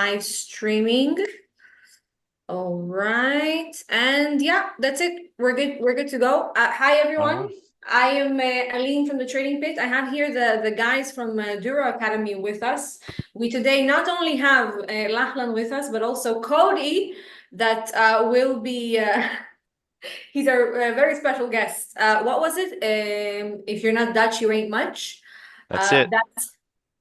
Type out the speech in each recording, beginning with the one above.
live streaming. All right. And yeah, that's it. We're good. We're good to go. Hi, everyone. I am Aline from the Trading Pit. I have here the guys from Douro Academy with us. We today not only have Lachlan with us, but also Cody that will be... he's our very special guest. What was it? If you're not Dutch, you ain't much. That's it.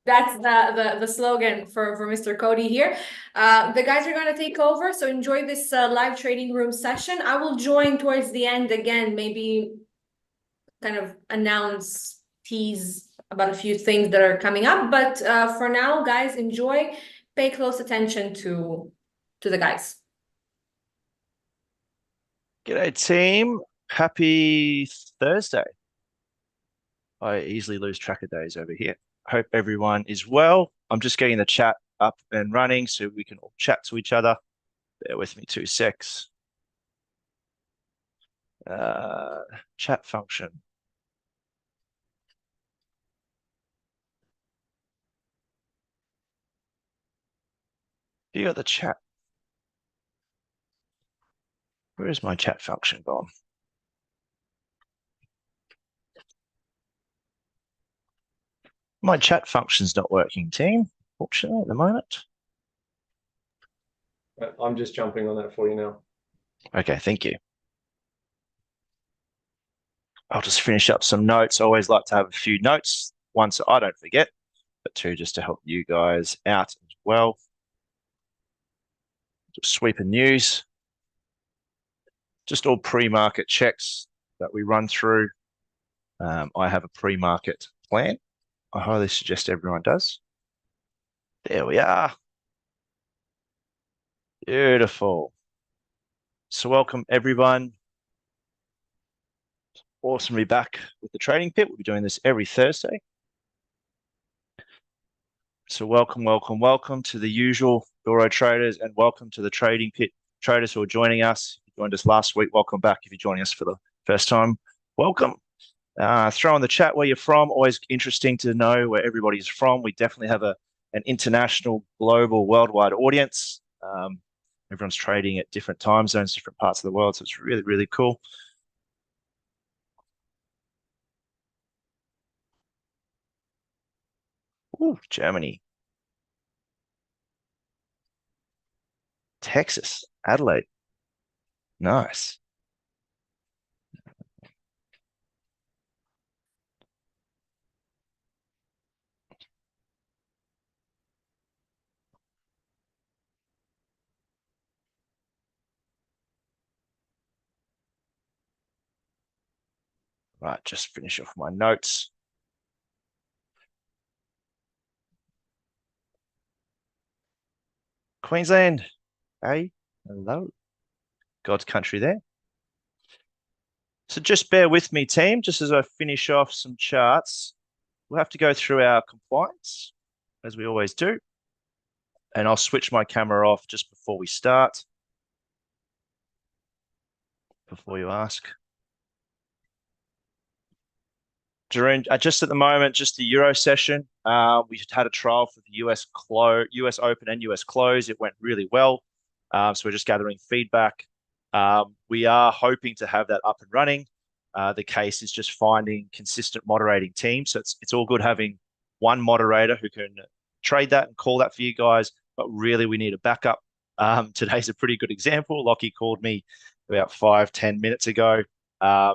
That's the slogan for Mr. Cody here. The guys are going to take over, so enjoy this live trading room session. I will join towards the end again, maybe kind of announce, tease about a few things that are coming up. But for now, guys, enjoy. Pay close attention to the guys. G'day, team. Happy Thursday. I easily lose track of days over here. Hope everyone is well. I'm just getting the chat up and running so we can all chat to each other. Bear with me 2 secs. Chat function. You got the chat. Where is my chat function gone? My chat function's not working, team, fortunately, at the moment. I'm just jumping on that for you now. Okay, thank you. I'll just finish up some notes. I always like to have a few notes. One, so I don't forget, but two, just to help you guys out as well. Just sweeping news. Just all pre-market checks that we run through. I have a pre-market plan. I highly suggest everyone does. There we are. Beautiful. So welcome everyone. Awesome to be back with the Trading Pit. We'll be doing this every Thursday. So welcome, welcome, welcome to the usual Douro traders, and welcome to the Trading Pit traders who are joining us. If you joined us last week, welcome back. If you're joining us for the first time, welcome. Throw in the chat where you're from. Always interesting to know where everybody's from. We definitely have an international, global, worldwide audience. Everyone's trading at different time zones, different parts of the world. So it's really, really cool. Ooh, Germany. Texas, Adelaide. Nice. Right, just finish off my notes. Queensland, hey, hello. God's country there. So just bear with me, team, just as I finish off some charts. We'll have to go through our compliance, as we always do. And I'll switch my camera off just before we start. Before you ask. During just at the moment, just the Euro session. We had a trial for the US Open and US Close. It went really well. So we're just gathering feedback. We are hoping to have that up and running. The case is just finding consistent moderating teams. So it's all good having one moderator who can trade that and call that for you guys, but really we need a backup. Today's a pretty good example. Lockie called me about 5-10 minutes ago.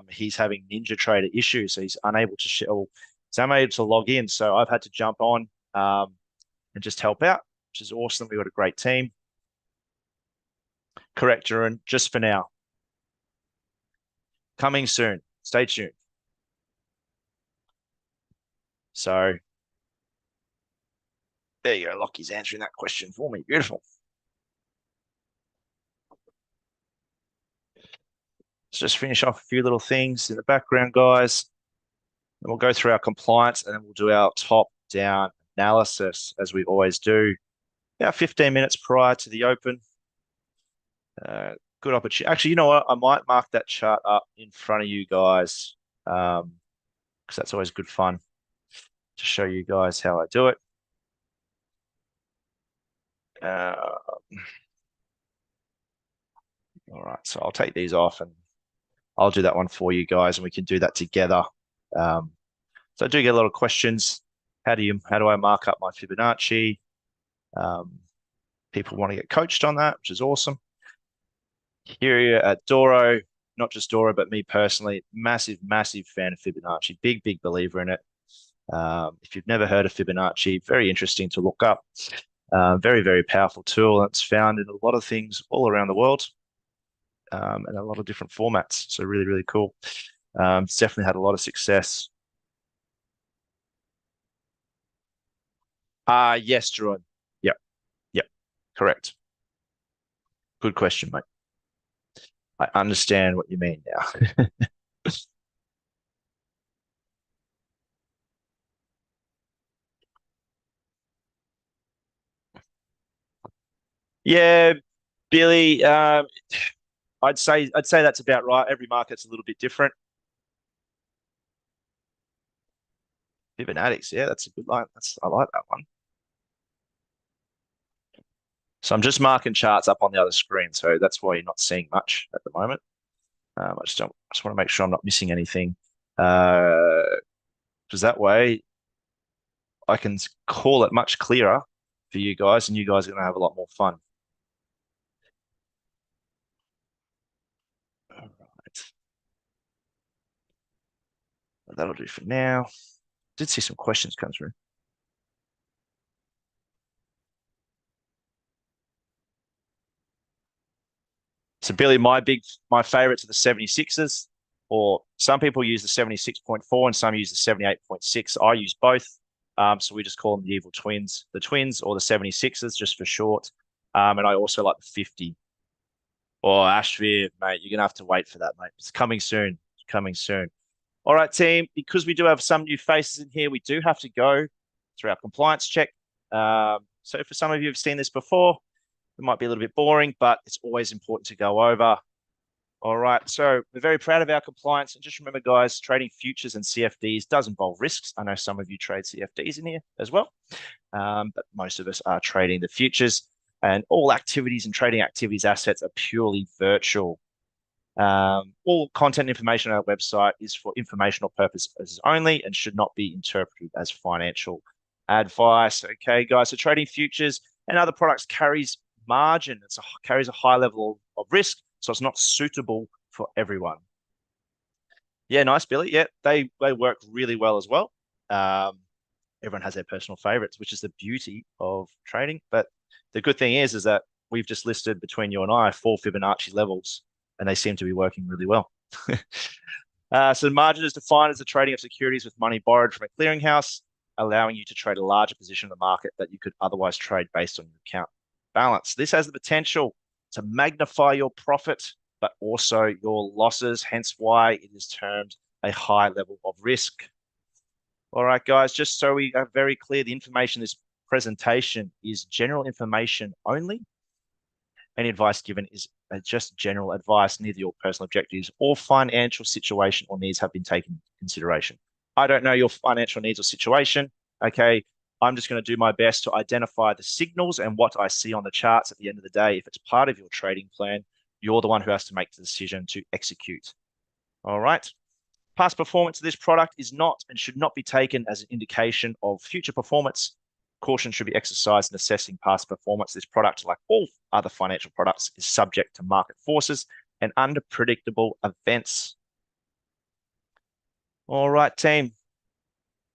He's having NinjaTrader issues, so he's unable to log in. So I've had to jump on and just help out, which is awesome. We've got a great team. Correct, Duran, just for now. Coming soon. Stay tuned. So there you go. Lockie's answering that question for me. Beautiful. Let's just finish off a few little things in the background, guys. And we'll go through our compliance and then we'll do our top-down analysis as we always do. About 15 minutes prior to the open. Good opportunity. Actually, you know what? I might mark that chart up in front of you guys because that's always good fun to show you guys how I do it. All right, so I'll take these off and I'll do that one for you guys, and we can do that together. So I do get a lot of questions. How do I mark up my Fibonacci? People want to get coached on that, which is awesome. Here at Douro, not just Douro, but me personally, massive fan of Fibonacci. Big believer in it. If you've never heard of Fibonacci, very interesting to look up. Very powerful tool. It's found in a lot of things all around the world, and a lot of different formats. So really cool. It's definitely had a lot of success. Yes, Jordan. Yep, correct. Good question, mate. I understand what you mean now. Yeah, Billy, I'd say that's about right. Every market's a little bit different. Fibonacci, yeah, that's a good line. I like that one. So I'm just marking charts up on the other screen, so that's why you're not seeing much at the moment. I just want to make sure I'm not missing anything, because that way I can call it much clearer for you guys, and you guys are going to have a lot more fun. All right. That'll do for now. Did see some questions come through. So Billy, my favorites are the 76s, or some people use the 76.4 and some use the 78.6. I use both. So we just call them the evil twins, the twins or the 76s just for short. And I also like the 50. Oh, Ashvir, mate, you're going to have to wait for that, mate. It's coming soon. It's coming soon. All right, team, because we do have some new faces in here, we do have to go through our compliance check. So for some of you who've seen this before, it might be a little bit boring, but it's always important to go over. All right, so we're very proud of our compliance. And just remember, guys, trading futures and CFDs does involve risks. I know some of you trade CFDs in here as well, but most of us are trading the futures. And all activities and trading activities assets are purely virtual. All content information on our website is for informational purposes only and should not be interpreted as financial advice. Okay, guys, so trading futures and other products carries margin. Carries a high level of risk, so it's not suitable for everyone. Yeah, nice, Billy. Yeah, they work really well as well. Everyone has their personal favorites, which is the beauty of trading. But the good thing is that we've just listed between you and I 4 Fibonacci levels, and they seem to be working really well. So margin is defined as the trading of securities with money borrowed from a clearinghouse, allowing you to trade a larger position in the market that you could otherwise trade based on your account balance. This has the potential to magnify your profit, but also your losses, hence why it is termed a high level of risk. All right, guys, just so we are very clear, the information in this presentation is general information only. Any advice given is just general advice. Neither your personal objectives or financial situation or needs have been taken into consideration. I don't know your financial needs or situation. Okay, I'm just going to do my best to identify the signals and what I see on the charts at the end of the day. If it's part of your trading plan, you're the one who has to make the decision to execute. All right. Past performance of this product is not and should not be taken as an indication of future performance. Caution should be exercised in assessing past performance. This product, like all other financial products, is subject to market forces and unpredictable events. All right, team.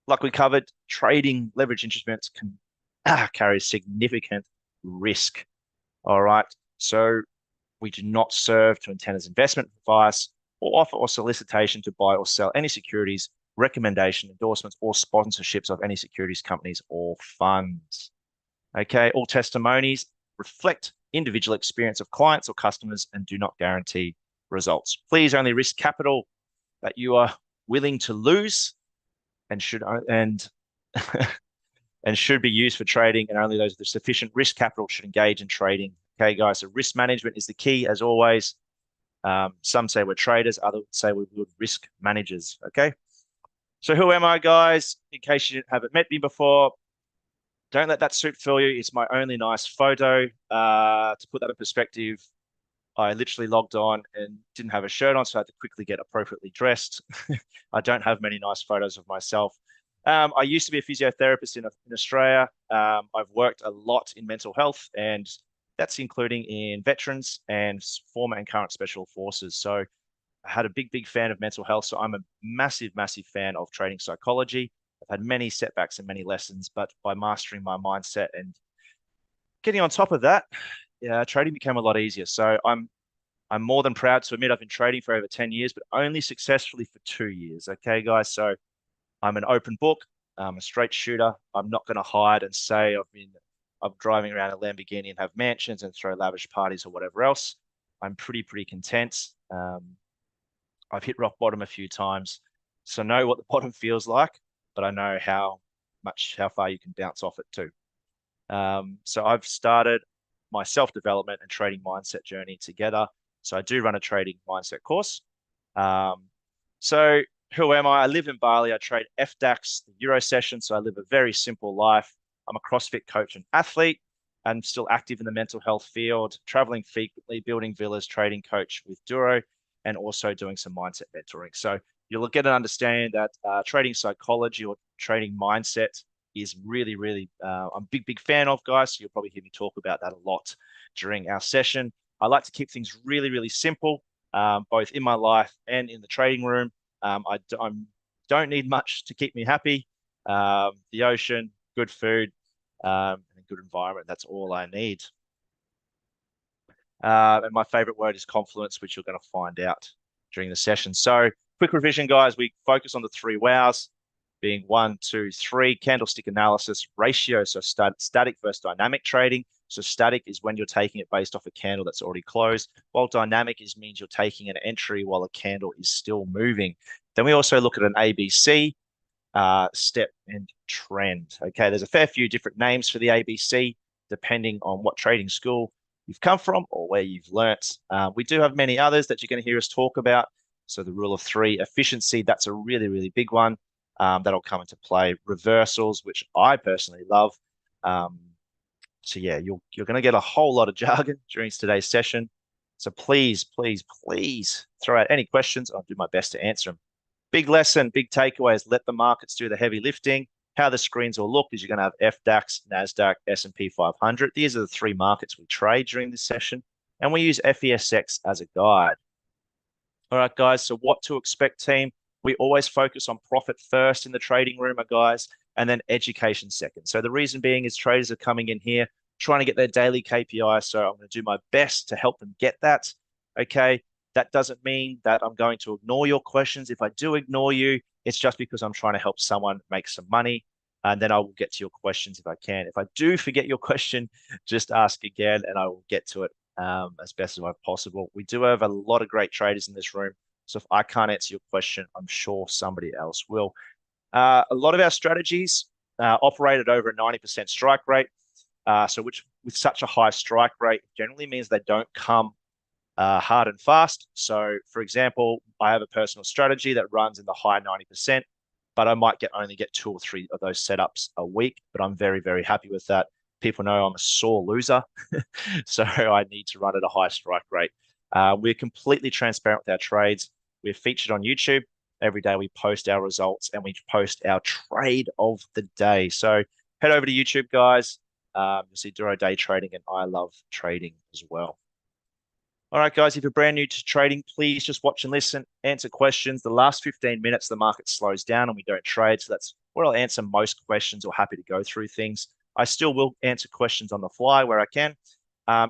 Like we covered, trading leverage instruments can carry significant risk. All right. So we do not serve to intend as investment advice or offer or solicitation to buy or sell any securities, recommendation, endorsements, or sponsorships of any securities companies or funds. Okay, all testimonies reflect individual experience of clients or customers and do not guarantee results. Please only risk capital that you are willing to lose and should be used for trading, and only those with sufficient risk capital should engage in trading. Okay, guys, so risk management is the key as always. Some say we're traders, others say we're good risk managers. Okay. So who am I, guys? In case you haven't met me before, don't let that suit fool you. It's my only nice photo. To put that in perspective, I literally logged on and didn't have a shirt on, so I had to quickly get appropriately dressed. I don't have many nice photos of myself. I used to be a physiotherapist in Australia. I've worked a lot in mental health, and that's including in veterans and former and current special forces. So I had a big fan of mental health. So I'm a massive fan of training psychology. I've had many setbacks and many lessons, but by mastering my mindset and getting on top of that, yeah, trading became a lot easier. So I'm more than proud to admit I've been trading for over 10 years, but only successfully for 2 years. Okay, guys. So I'm an open book. I'm a straight shooter. I'm not going to hide and say I'm driving around a Lamborghini and have mansions and throw lavish parties or whatever else. I'm pretty content. I've hit rock bottom a few times, so know what the bottom feels like, but I know how far you can bounce off it too. So I've started my self-development and trading mindset journey together. So I do run a trading mindset course. So who am I? I live in Bali. I trade FDAX, the Euro session. So I live a very simple life. I'm a CrossFit coach and athlete. I'm still active in the mental health field, traveling frequently, building villas, trading coach with Douro, and also doing some mindset mentoring. So you'll get an understanding that trading psychology or trading mindset is really, I'm a big fan of, guys. So you'll probably hear me talk about that a lot during our session. I like to keep things really simple, both in my life and in the trading room. I don't need much to keep me happy. The ocean, good food, and a good environment. That's all I need. And my favorite word is confluence, which you're going to find out during the session. So quick revision, guys. We focus on the 3 wows, being 1, 2, 3, candlestick analysis, ratio, so static versus dynamic trading. So static is when you're taking it based off a candle that's already closed, while dynamic means you're taking an entry while a candle is still moving. Then we also look at an ABC, step and trend. Okay, there's a fair few different names for the ABC, depending on what trading school you've come from or where you've learnt. We do have many others that you're going to hear us talk about. So the rule of 3, efficiency, that's a really big one. That'll come into play. Reversals, which I personally love. So yeah, you're going to get a whole lot of jargon during today's session. So please throw out any questions. I'll do my best to answer them. Big lesson, big takeaway is let the markets do the heavy lifting. How the screens will look is you're going to have FDAX, NASDAQ, S&P 500. These are the 3 markets we trade during this session, and we use FESX as a guide. All right, guys, so what to expect, team? We always focus on profit first in the trading room, guys, and then education second. So the reason being is traders are coming in here trying to get their daily KPI, so I'm going to do my best to help them get that, okay? That doesn't mean that I'm going to ignore your questions. If I do ignore you, it's just because I'm trying to help someone make some money, and then I will get to your questions if I can. If I do forget your question, just ask again, and I will get to it as best as possible. We do have a lot of great traders in this room, so if I can't answer your question, I'm sure somebody else will. A lot of our strategies operate at over a 90% strike rate, so which with such a high strike rate generally means they don't come hard and fast. So, for example, I have a personal strategy that runs in the high 90%, but I might only get 2 or 3 of those setups a week. But I'm very happy with that. People know I'm a sore loser, so I need to run at a high strike rate. We're completely transparent with our trades. We're featured on YouTube. Every day we post our results and we post our trade of the day. So head over to YouTube, guys. You'll see Douro Day Trading and I Love Trading as well. All right, guys, if you're brand new to trading, please just watch and listen, answer questions. The last 15 minutes, the market slows down and we don't trade. So that's where I'll answer most questions or happy to go through things. I still will answer questions on the fly where I can.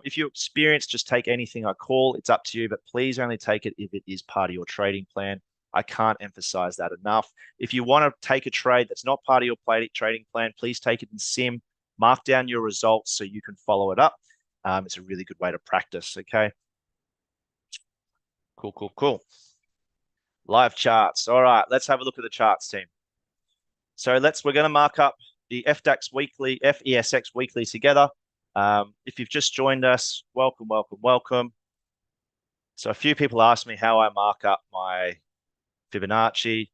If you're experienced, just take anything I call. It's up to you, but please only take it if it is part of your trading plan. I can't emphasize that enough. If you want to take a trade that's not part of your trading plan, please take it in sim, mark down your results so you can follow it up. It's a really good way to practice, okay? Cool. Live charts. All right, let's have a look at the charts, team. So we're going to mark up the FDAX weekly, FESX weekly together. If you've just joined us, welcome. So a few people asked me how I mark up my Fibonacci.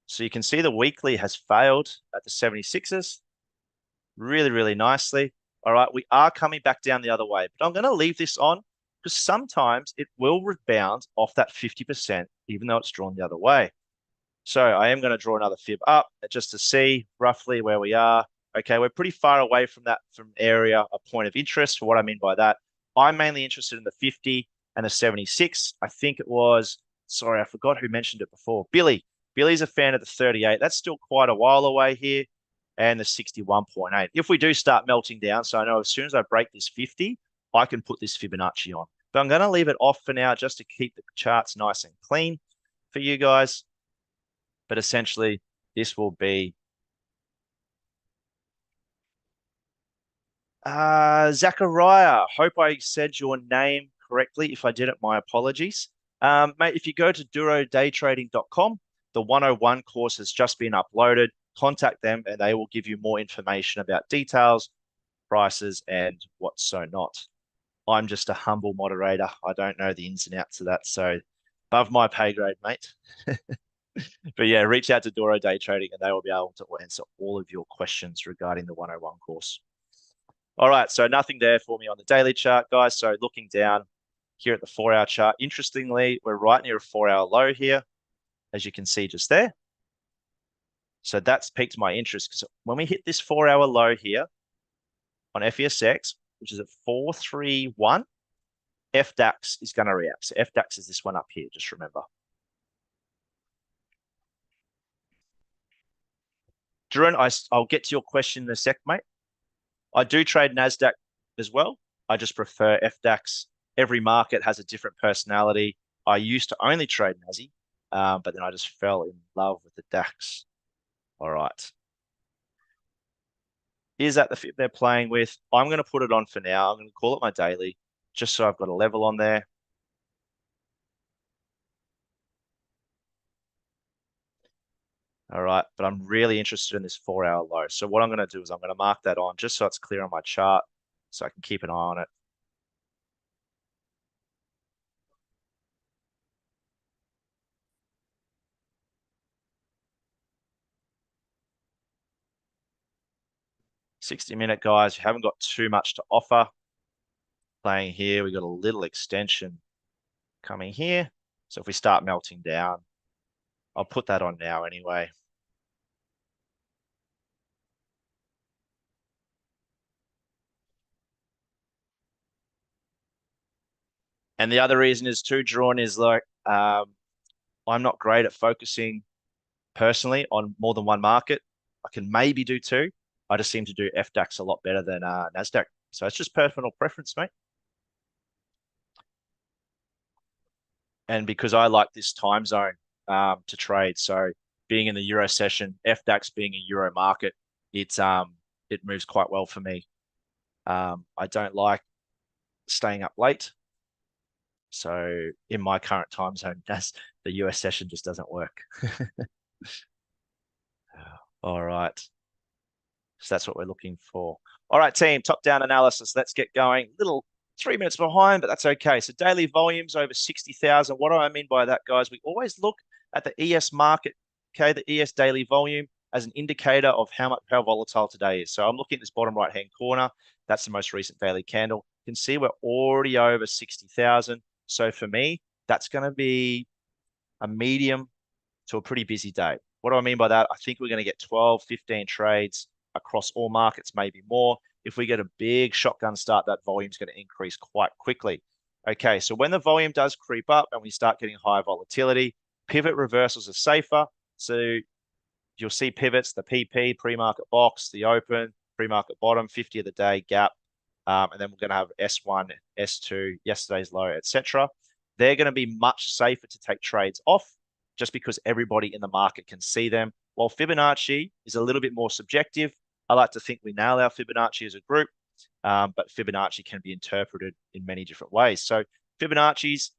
So you can see the weekly has failed at the 76s. really, really nicely. All right, we are coming back down the other way, but I'm going to leave this on because sometimes it will rebound off that 50%, even though it's drawn the other way. So I am going to draw another fib up just to see roughly where we are. Okay, we're pretty far away from that area of point of interest. For what I mean by that, I'm mainly interested in the 50 and the 76. I think it was, sorry, I forgot who mentioned it before. Billy. Billy's a fan of the 38. That's still quite a while away here. And the 61.8. If we do start melting down, so I know as soon as I break this 50, I can put this Fibonacci on. But I'm going to leave it off for now just to keep the charts nice and clean for you guys. But essentially, this will be Zachariah. Hope I said your name correctly. If I didn't, my apologies. Mate, if you go to dourodaytrading.com, the 101 course has just been uploaded. Contact them and they will give you more information about details, prices, and what's so not. I'm just a humble moderator. I don't know the ins and outs of that. So above my pay grade, mate. But yeah, reach out to Douro Day Trading and they will be able to answer all of your questions regarding the 101 course. All right, so nothing there for me on the daily chart, guys. So looking down here at the 4-hour chart, interestingly, we're right near a 4-hour low here, as you can see just there. So that's piqued my interest because when we hit this 4-hour low here on FESX, which is at 431, FDAX is going to react. So FDAX is this one up here, just remember. Duran, I'll get to your question in a sec, mate. I do trade NASDAQ as well. I just prefer FDAX. Every market has a different personality. I used to only trade NASI, but then I just fell in love with the DAX. All right. Is that the fib they're playing with? I'm going to put it on for now. I'm going to call it my daily, just so I've got a level on there. All right, but I'm really interested in this 4-hour low. So what I'm going to do is I'm going to mark that on just so it's clear on my chart so I can keep an eye on it. $60-minute, guys, you haven't got too much to offer. Playing here, we got a little extension coming here. So if we start melting down, I'll put that on now anyway. And the other reason is too drawn is like, I'm not great at focusing personally on more than one market. I can maybe do two. I just seem to do FDAX a lot better than NASDAQ. So it's just personal preference, mate. And because I like this time zone to trade, so being in the Euro session, FDAX being a Euro market, it moves quite well for me. I don't like staying up late. So in my current time zone, the US session just doesn't work. All right. So that's what we're looking for. All right, team, top-down analysis. Let's get going. Little 3 minutes behind, but that's okay. So daily volumes over 60,000. What do I mean by that, guys? We always look at the ES market, okay, the ES daily volume as an indicator of how volatile today is. So I'm looking at this bottom right-hand corner. That's the most recent daily candle. You can see we're already over 60,000. So for me, that's going to be a medium to a pretty busy day. What do I mean by that? I think we're going to get 12, 15 trades across all markets, maybe more. If we get a big shotgun start, that volume is going to increase quite quickly. Okay, so when the volume does creep up and we start getting high volatility, pivot reversals are safer. So you'll see pivots, the PP, pre-market box, the open, pre-market bottom, 50 of the day, gap, and then we're going to have S1, S2, yesterday's low, etc. They're going to be much safer to take trades off just because everybody in the market can see them. While Fibonacci is a little bit more subjective, I like to think we nail our Fibonacci as a group, but Fibonacci can be interpreted in many different ways. So Fibonacci's,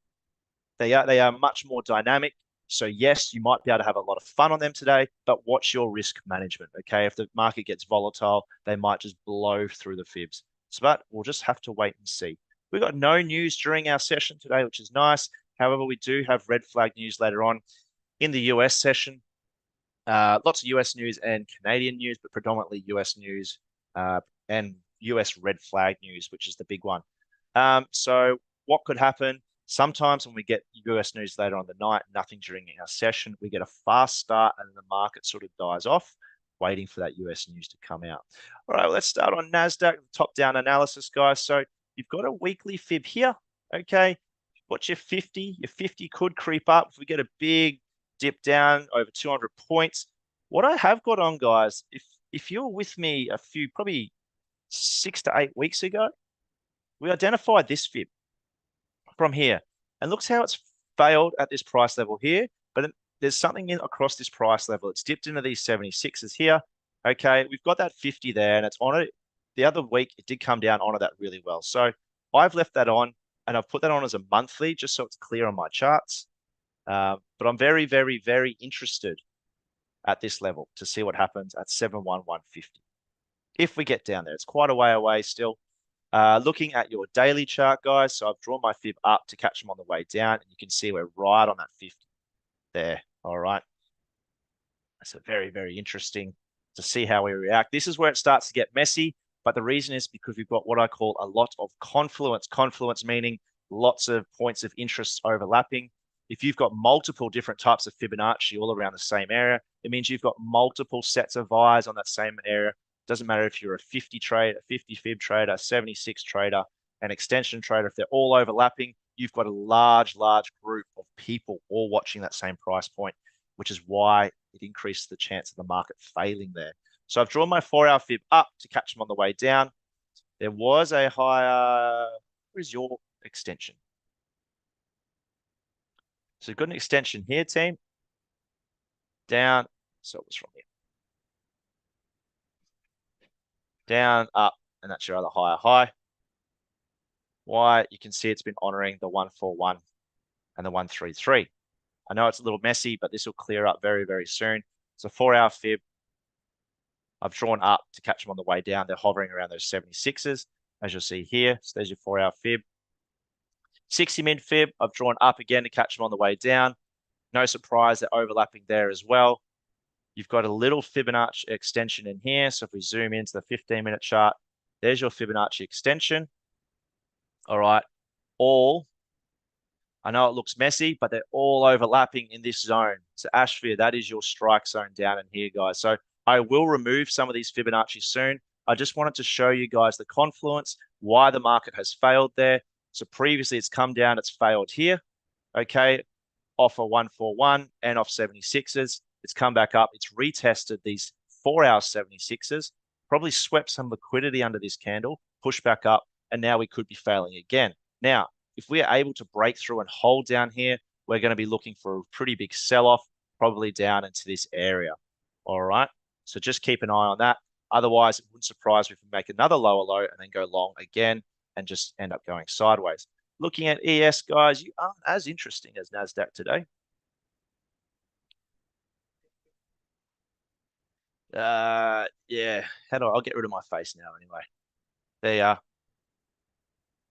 they are much more dynamic. So yes, you might be able to have a lot of fun on them today, but watch your risk management, okay? If the market gets volatile, they might just blow through the fibs. So, but we'll just have to wait and see. We've got no news during our session today, which is nice. However, we do have red flag news later on in the US session. Lots of US news and Canadian news, but predominantly US news and US red flag news, which is the big one. So what could happen? Sometimes when we get US news later on the night, nothing during our session, we get a fast start and the market sort of dies off, waiting for that US news to come out. All right, let's start on NASDAQ, top-down analysis, guys. So you've got a weekly fib here, okay? What's your 50? Your 50 could creep up. If we get a big dip down over 200 points, what I have got on, guys, if you're with me a few, probably 6 to 8 weeks ago, we identified this fib from here. And looks how it's failed at this price level here. But there's something in across this price level. It's dipped into these 76s here. Okay, we've got that 50 there and it's on it. The other week, it did come down onto that really well. So I've left that on and I've put that on as a monthly just so it's clear on my charts. But I'm very, very, very interested at this level to see what happens at 71150. If we get down there, it's quite a way away still. Looking at your daily chart, guys, so I've drawn my fib up to catch them on the way down, and you can see we're right on that 50 there. All right. So very, very interesting to see how we react. This is where it starts to get messy, but the reason is because we've got what I call a lot of confluence. Confluence meaning lots of points of interest overlapping. If you've got multiple different types of Fibonacci all around the same area, it means you've got multiple sets of eyes on that same area. Doesn't matter if you're a 50 trader, a 50 fib trader, a 76 trader, an extension trader. If they're all overlapping, you've got a large, large group of people all watching that same price point, which is why it increases the chance of the market failing there. So I've drawn my 4-hour fib up to catch them on the way down. There was a higher, where's your extension? So we've got an extension here, team. Down, so it was from here. Down, up, and that's your other higher high. Why? You can see it's been honoring the 141 and the 133. I know it's a little messy, but this will clear up very, very soon. It's a 4-hour fib. I've drawn up to catch them on the way down. They're hovering around those 76s, as you'll see here. So there's your 4-hour fib. 60-min fib, I've drawn up again to catch them on the way down. No surprise, they're overlapping there as well. You've got a little Fibonacci extension in here. So if we zoom into the 15-minute chart, there's your Fibonacci extension. All right. I know it looks messy, but they're all overlapping in this zone. So Ashville, that is your strike zone down in here, guys. So I will remove some of these Fibonacci soon. I just wanted to show you guys the confluence, why the market has failed there. So previously it's come down, it's failed here. Okay. Off a 141 and off 76s. It's come back up. It's retested these 4-hour 76s, probably swept some liquidity under this candle, pushed back up, and now we could be failing again. Now, if we are able to break through and hold down here, we're going to be looking for a pretty big sell-off, probably down into this area. All right. So just keep an eye on that. Otherwise, it wouldn't surprise me if we make another lower low and then go long again and just end up going sideways. Looking at ES, guys, you aren't as interesting as NASDAQ today. Yeah, I'll get rid of my face now anyway. There you are.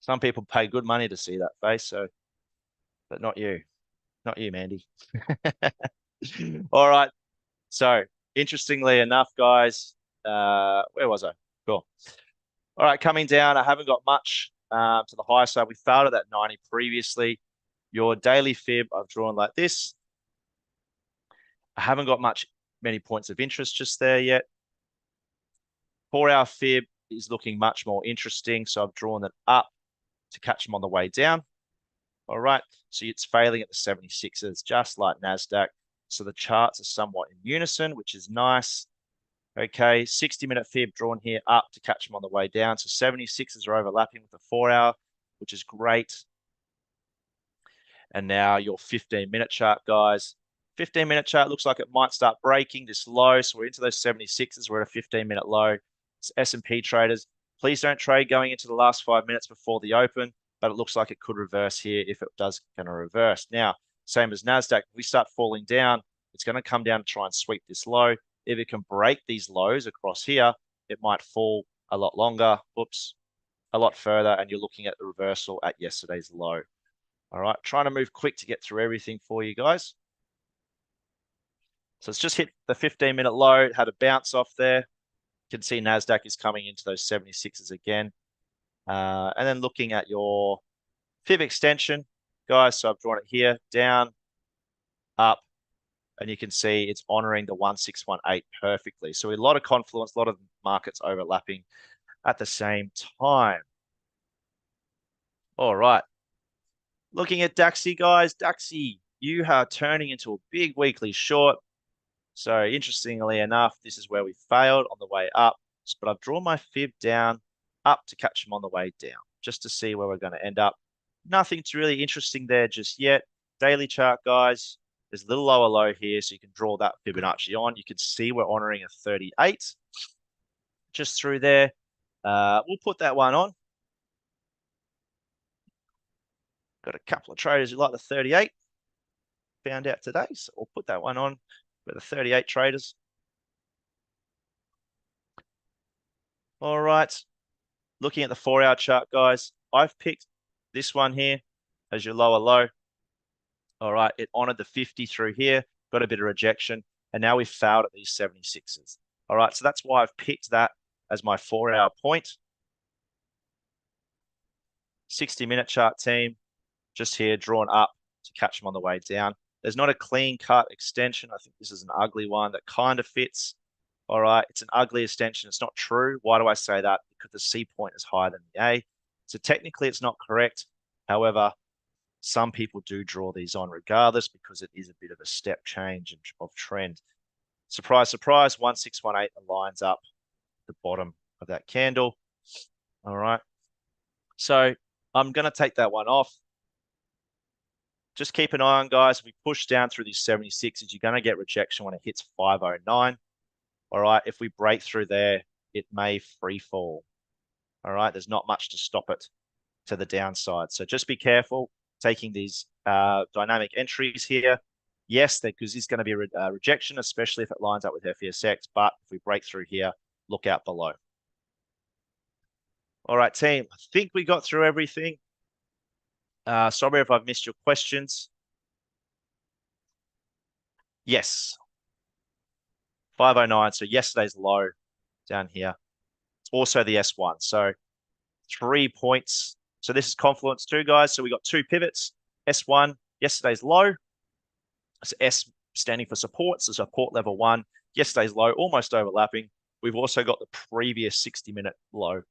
Some people pay good money to see that face, so, but not you. Not you, Mandy. All right. So interestingly enough, guys, where was I? Cool. All right, coming down, I haven't got much to the high side. We failed at that 90 previously. Your daily fib, I've drawn like this. I haven't got many points of interest just there yet. 4-hour fib is looking much more interesting. So I've drawn it up to catch them on the way down. All right. So it's failing at the 76s, just like NASDAQ. So the charts are somewhat in unison, which is nice. Okay. 60-minute fib drawn here up to catch them on the way down. So 76s are overlapping with the 4-hour, which is great. And now your 15-minute chart, guys. 15-minute chart looks like it might start breaking this low. So we're into those 76s. We're at a 15-minute low. It's S&P traders. Please don't trade going into the last 5 minutes before the open, but it looks like it could reverse here if it does kind of reverse. Now, same as NASDAQ, if we start falling down, it's going to come down to try and sweep this low. If it can break these lows across here, it might fall a lot longer, a lot further, and you're looking at the reversal at yesterday's low. All right, trying to move quick to get through everything for you guys. So it's just hit the 15-minute low, had a bounce off there. You can see NASDAQ is coming into those 76s again. And then looking at your fib extension, guys, so I've drawn it here, down, up, and you can see it's honoring the 1618 perfectly. So a lot of confluence, a lot of markets overlapping at the same time. All right. Looking at DAXI, guys, DAXI, you are turning into a big weekly short. So interestingly enough, this is where we failed on the way up, but I've drawn my fib down up to catch them on the way down, just to see where we're going to end up. Nothing too really interesting there just yet. Daily chart, guys, there's a little lower low here, so you can draw that Fibonacci on. You can see we're honoring a 38 just through there. We'll put that one on. Got a couple of traders who like the 38. Found out today, so we'll put that one on for the 38 traders. All right. Looking at the 4-hour chart, guys, I've picked this one here as your lower low. All right, it honored the 50 through here, got a bit of rejection, and now we've failed at these 76s. All right, so that's why I've picked that as my 4-hour point. 60-minute chart team, just here, drawn up to catch them on the way down. There's not a clean cut extension. I think this is an ugly one that kind of fits. All right, it's an ugly extension. It's not true. Why do I say that? Because the C point is higher than the A. So technically it's not correct. However, some people do draw these on regardless because it is a bit of a step change of trend. Surprise, surprise, 1618 aligns up the bottom of that candle. All right. So I'm going to take that one off. Just keep an eye on, guys. If we push down through these 76s, you're going to get rejection when it hits 509. All right. If we break through there, it may free fall. All right. There's not much to stop it to the downside. So just be careful taking these dynamic entries here. Yes, because there's going to be a rejection, especially if it lines up with FESX. But if we break through here, look out below. All right, team. I think we got through everything. Sorry if I've missed your questions. Yes. 509. So yesterday's low down here. It's also the S1. So 3 points. So this is confluence too, guys. So we got 2 pivots. S1, yesterday's low. So S standing for support. So support level 1. Yesterday's low, almost overlapping. We've also got the previous 60-minute low.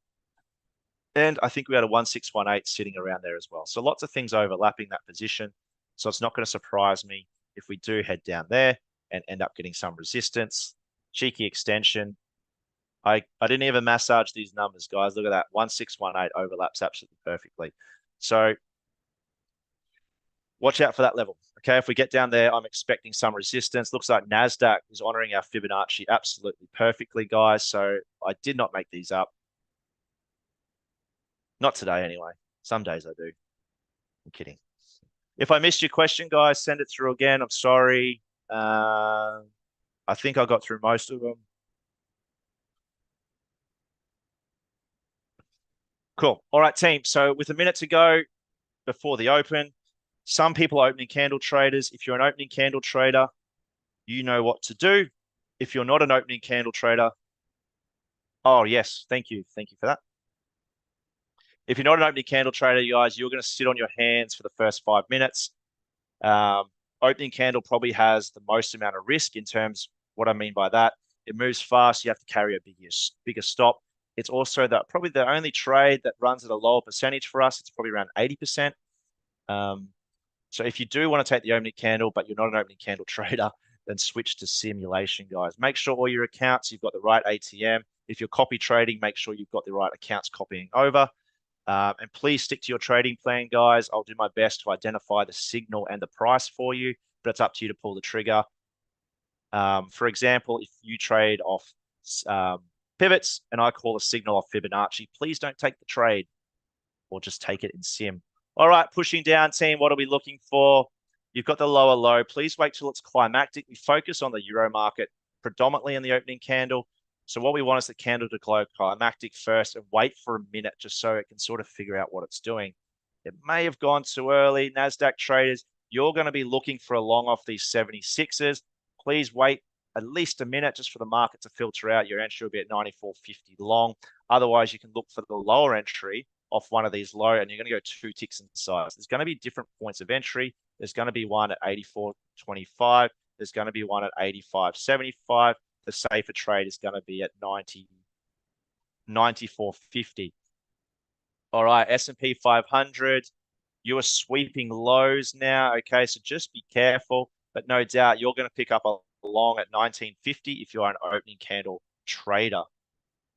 And I think we had a 1618 sitting around there as well. So lots of things overlapping that position. So it's not going to surprise me if we do head down there and end up getting some resistance. Cheeky extension. I didn't even massage these numbers, guys. Look at that. 1618 overlaps absolutely perfectly. So watch out for that level. Okay, if we get down there, I'm expecting some resistance. Looks like NASDAQ is honoring our Fibonacci absolutely perfectly, guys. So I did not make these up. Not today, anyway. Some days I do. I'm kidding. If I missed your question, guys, send it through again. I'm sorry. I think I got through most of them. Cool. All right, team. So with a minute to go before the open, some people are opening candle traders. If you're an opening candle trader, you know what to do. If you're not an opening candle trader, oh, yes. Thank you. Thank you for that. If you're not an opening candle trader, you guys, you're going to sit on your hands for the first 5 minutes. Opening candle probably has the most amount of risk in terms, what I mean by that, it moves fast. You have to carry a bigger stop. It's also probably the only trade that runs at a lower percentage for us. It's probably around 80%. So if you do want to take the opening candle, but you're not an opening candle trader, then switch to simulation, guys. Make sure all your accounts, you've got the right ATM. If you're copy trading, make sure you've got the right accounts copying over. And please stick to your trading plan, guys. I'll do my best to identify the signal and the price for you, but it's up to you to pull the trigger. For example, if you trade off pivots and I call a signal off Fibonacci, please don't take the trade or just take it in sim. All right, pushing down, team. What are we looking for? You've got the lower low. Please wait till it's climactic. We focus on the Euro market predominantly in the opening candle. So what we want is the candle to go climactic first and wait for a minute just so it can sort of figure out what it's doing. It may have gone too early. NASDAQ traders, you're going to be looking for a long off these 76s. Please wait at least a minute just for the market to filter out. Your entry will be at 94.50 long. Otherwise, you can look for the lower entry off one of these low, and you're going to go 2 ticks in size. There's going to be different points of entry. There's going to be one at 84.25. There's going to be one at 85.75. The safer trade is going to be at 94.50. All right, S&P 500. You are sweeping lows now. Okay, so just be careful. But no doubt you're going to pick up a long at 19.50 if you're an opening candle trader.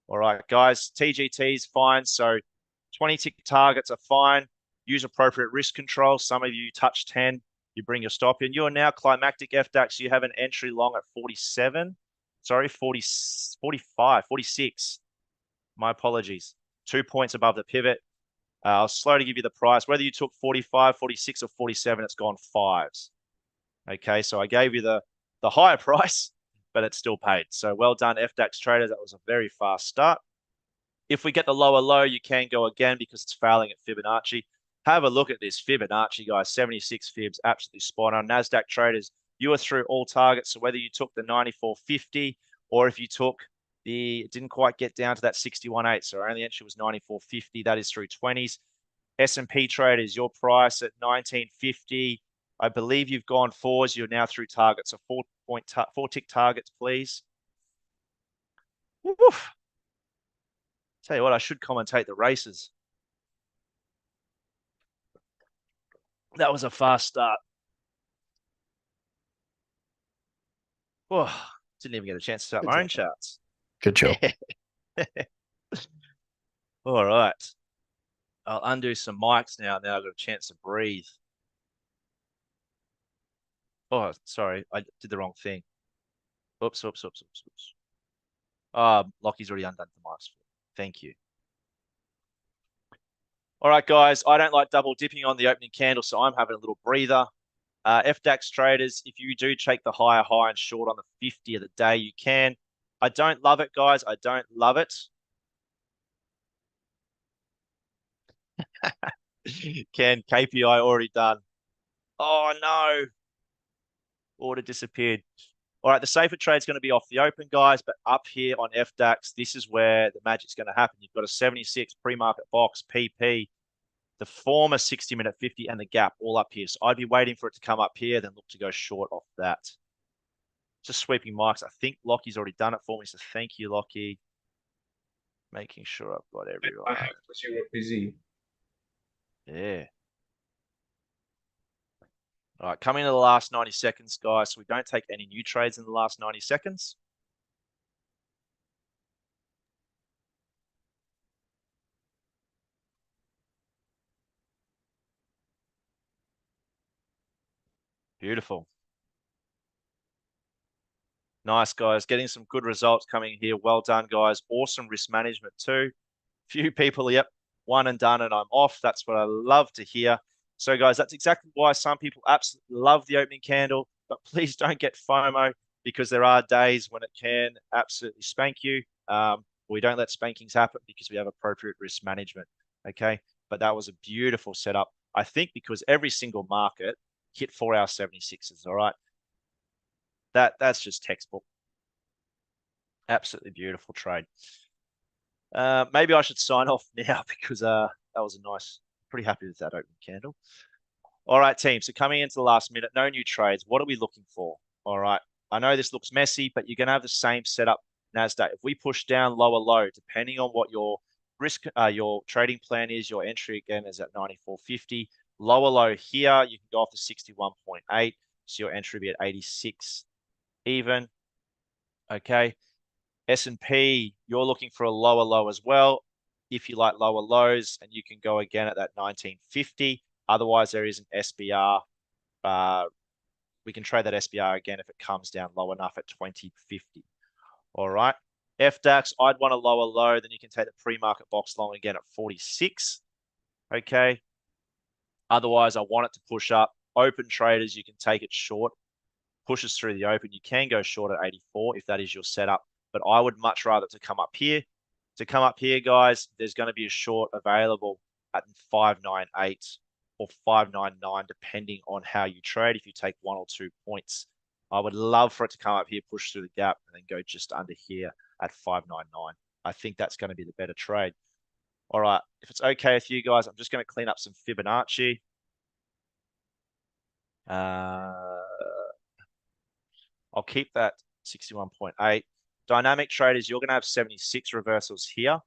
All right, guys, TGT is fine. So 20 tick targets are fine. Use appropriate risk control. Some of you touch 10. You bring your stop in. You are now climactic FDAX. You have an entry long at 47. Sorry, 40, 45, 46. My apologies. 2 points above the pivot. I was slow to give you the price. Whether you took 45, 46, or 47, it's gone fives. Okay, so I gave you the higher price, but it's still paid. So well done, FDAX traders. That was a very fast start. If we get the lower low, you can go again because it's failing at Fibonacci. Have a look at this Fibonacci, guys. 76 fibs, absolutely spot on. NASDAQ traders, you are through all targets. So whether you took the 94.50 or if you took it didn't quite get down to that 61.8. So our only entry was 94.50. That is through 20s. S&P traders, your price at 19.50. I believe you've gone fours. You're now through targets. So 4 tick targets, please. Woof. Tell you what, I should commentate the races. That was a fast start. Oh, didn't even get a chance to start my own charts. Good job. All right. I'll undo some mics now. Now I've got a chance to breathe. Oh, sorry. I did the wrong thing. Oops. Lockie's already undone the mics. Thank you. All right, guys. I don't like double dipping on the opening candle, so I'm having a little breather. FDAX traders, if you do take the higher high and short on the 50 of the day, you can. I don't love it, guys. I don't love it. Ken, KPI already done. Oh, no. Order disappeared. All right, the safer trade's going to be off the open, guys, but up here on FDAX, this is where the magic's going to happen. You've got a 76 pre-market box, PP, the former 60-minute 50, and the gap all up here. So I'd be waiting for it to come up here, then look to go short off that. Just sweeping mics. I think Lockie's already done it for me, so thank you, Lockie. Making sure I've got everyone. I have because you were busy. Yeah. All right, coming to the last 90 seconds, guys. So we don't take any new trades in the last 90 seconds. Beautiful. Nice, guys. Getting some good results coming here. Well done, guys. Awesome risk management too. Few people, yep, one and done and I'm off. That's what I love to hear. So, guys, that's exactly why some people absolutely love the opening candle, but please don't get FOMO because there are days when it can absolutely spank you. We don't let spankings happen because we have appropriate risk management, okay? But that was a beautiful setup, I think, because every single market hit 4-hour 76s, all right? That's just textbook. Absolutely beautiful trade. Maybe I should sign off now because that was a nice, pretty happy with that open candle. All right, team. So coming into the last minute, no new trades. What are we looking for? All right. I know this looks messy, but you're going to have the same setup NASDAQ. If we push down lower low, depending on what your risk, your trading plan is, your entry again is at 94.50. Lower low here, you can go off to 61.8. So your entry will be at 86 even. Okay. S&P, you're looking for a lower low as well. If you like lower lows, and you can go again at that 19.50. Otherwise, there is an SBR. We can trade that SBR again if it comes down low enough at 20.50. All right. FDAX, I'd want a lower low. Then you can take the pre-market box long again at 46. Okay. Otherwise, I want it to push up. Open traders, you can take it short. Pushes through the open. You can go short at 84 if that is your setup. But I would much rather to come up here. To come up here, guys, there's going to be a short available at 598 or 599, depending on how you trade. If you take 1 or 2 points I would love for it to come up here, push through the gap, and then go just under here at 599. I think that's going to be the better trade. All right, if it's okay with you guys, I'm just going to clean up some Fibonacci. I'll keep that 61.8. Dynamic traders, you're going to have 76 reversals here.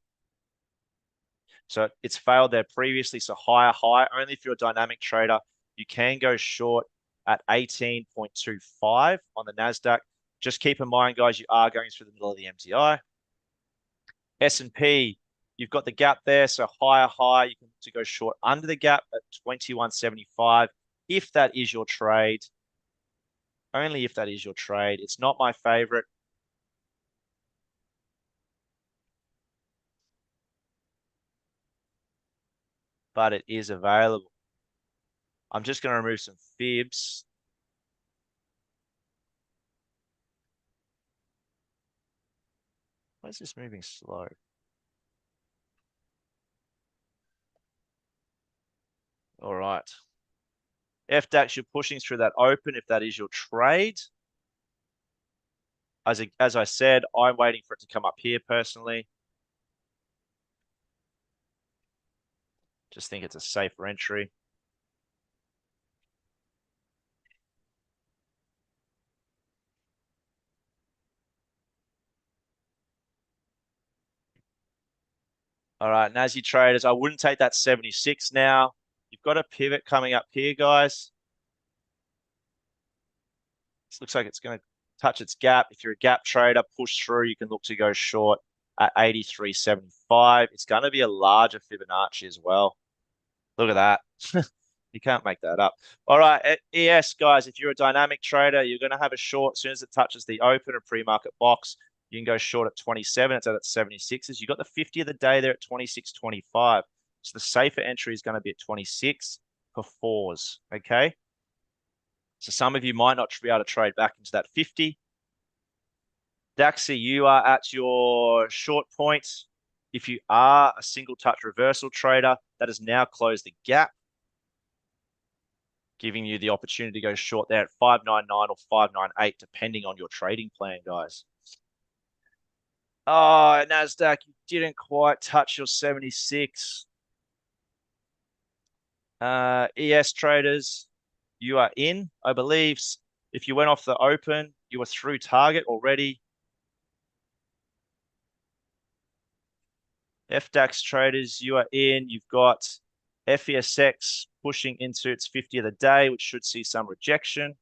So it's failed there previously. So higher high. Only if you're a dynamic trader, you can go short at 18.25 on the NASDAQ. Just keep in mind, guys, you are going through the middle of the MTI. S&P, you've got the gap there. So higher high, you can to go short under the gap at 21.75. If that is your trade, only if that is your trade. It's not my favorite. But it is available. I'm just going to remove some fibs. Why is this moving slow? All right. FDAX, you're pushing through that open if that is your trade. As I said, I'm waiting for it to come up here personally. Just think it's a safer entry. All right, Nazi traders, I wouldn't take that 76 now. You've got a pivot coming up here, guys. This looks like it's going to touch its gap. If you're a gap trader, push through, you can look to go short at 83.75. It's going to be a larger Fibonacci as well. Look at that. You can't make that up. All right, ES, guys, if you're a dynamic trader, you're going to have a short as soon as it touches the open or pre-market box. You can go short at 27. It's at 76s. You got the 50 of the day there at 26.25. So the safer entry is going to be at 26 for fours, okay? So some of you might not be able to trade back into that 50. Daxi, you are at your short point. If you are a single touch reversal trader, that has now closed the gap, giving you the opportunity to go short there at 599 or 598, depending on your trading plan, guys. Oh, NASDAQ, you didn't quite touch your 76. ES traders, you are in, I believe. If you went off the open, you were through target already. FDAX traders, you are in. You've got FESX pushing into its 50 of the day, which should see some rejection.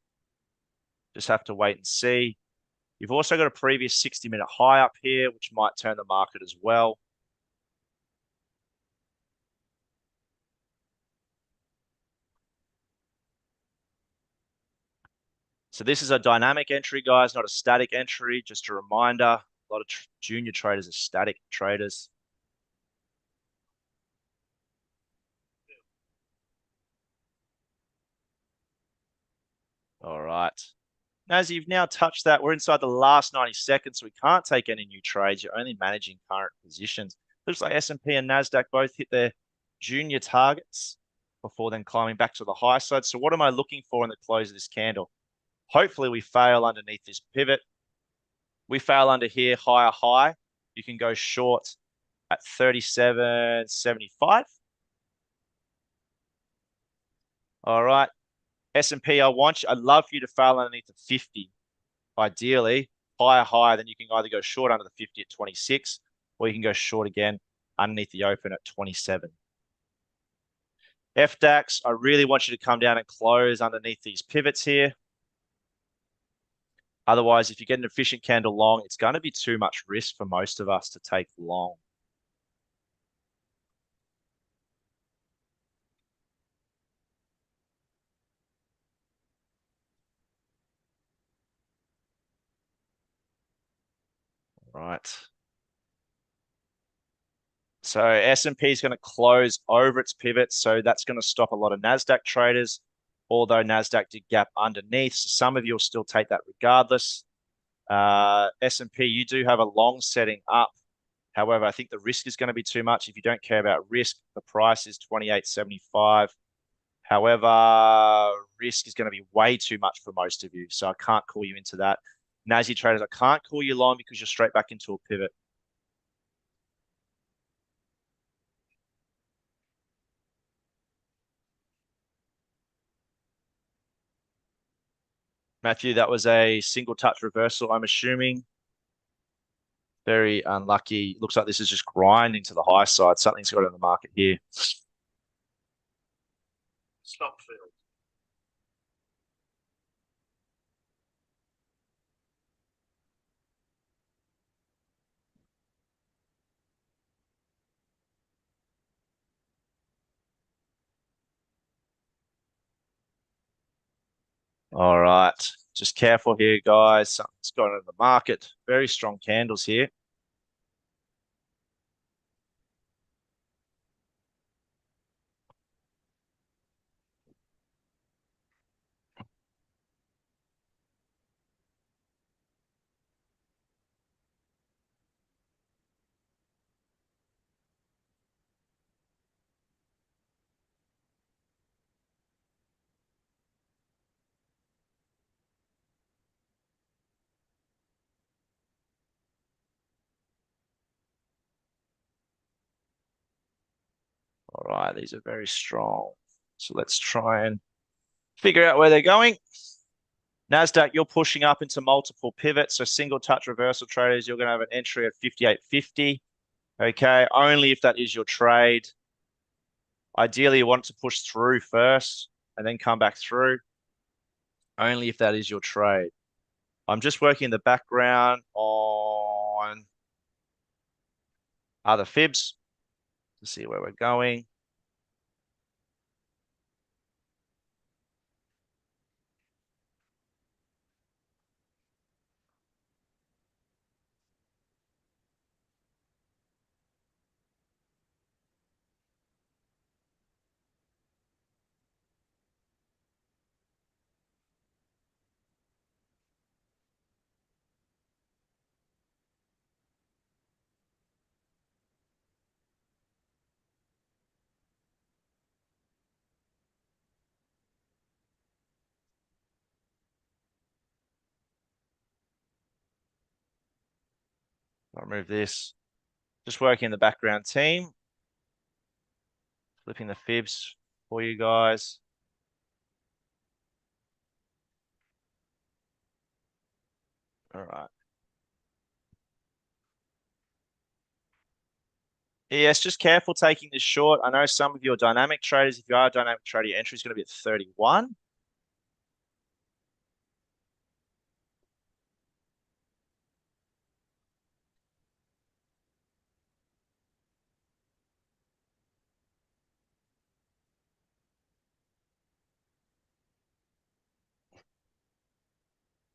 Just have to wait and see. You've also got a previous 60-minute high up here, which might turn the market as well. So this is a dynamic entry, guys, not a static entry. Just a reminder, a lot of junior traders are static traders. All right. As you've now touched that, we're inside the last 90 seconds, so we can't take any new trades. You're only managing current positions. Looks like S&P and NASDAQ both hit their junior targets before then climbing back to the high side. So what am I looking for in the close of this candle? Hopefully we fail underneath this pivot. We fail under here, higher high. You can go short at 37.75. All right. S&P, I'd love for you to fail underneath the 50. Ideally, higher, then you can either go short under the 50 at 26, or you can go short again underneath the open at 27. FDAX, I really want you to come down and close underneath these pivots here. Otherwise, if you get an efficient candle long, it's going to be too much risk for most of us to take long. Right. So S&P is going to close over its pivot. So that's going to stop a lot of NASDAQ traders, although NASDAQ did gap underneath. So some of you will still take that regardless. S&P, you do have a long setting up. However, I think the risk is going to be too much. If you don't care about risk, the price is 28.75. However, risk is going to be way too much for most of you. So I can't call you into that. Nazi traders, I can't call you long because you're straight back into a pivot. Matthew, that was a single touch reversal, I'm assuming. Very unlucky. Looks like this is just grinding to the high side. Something's got in the market here. Stop field. All right. Just careful here, guys. Something's gone in the market. Very strong candles here. All right, these are very strong. So let's try and figure out where they're going. NASDAQ, you're pushing up into multiple pivots. So single touch reversal traders, you're going to have an entry at 58.50. Okay, only if that is your trade. Ideally, you want to push through first and then come back through. Only if that is your trade. I'm just working in the background on other fibs to see where we're going. I'll remove this. Just working in the background team. Flipping the fibs for you guys. All right. Yes, just careful taking this short. I know some of you are dynamic traders. If you are a dynamic trader, your entry is going to be at 31.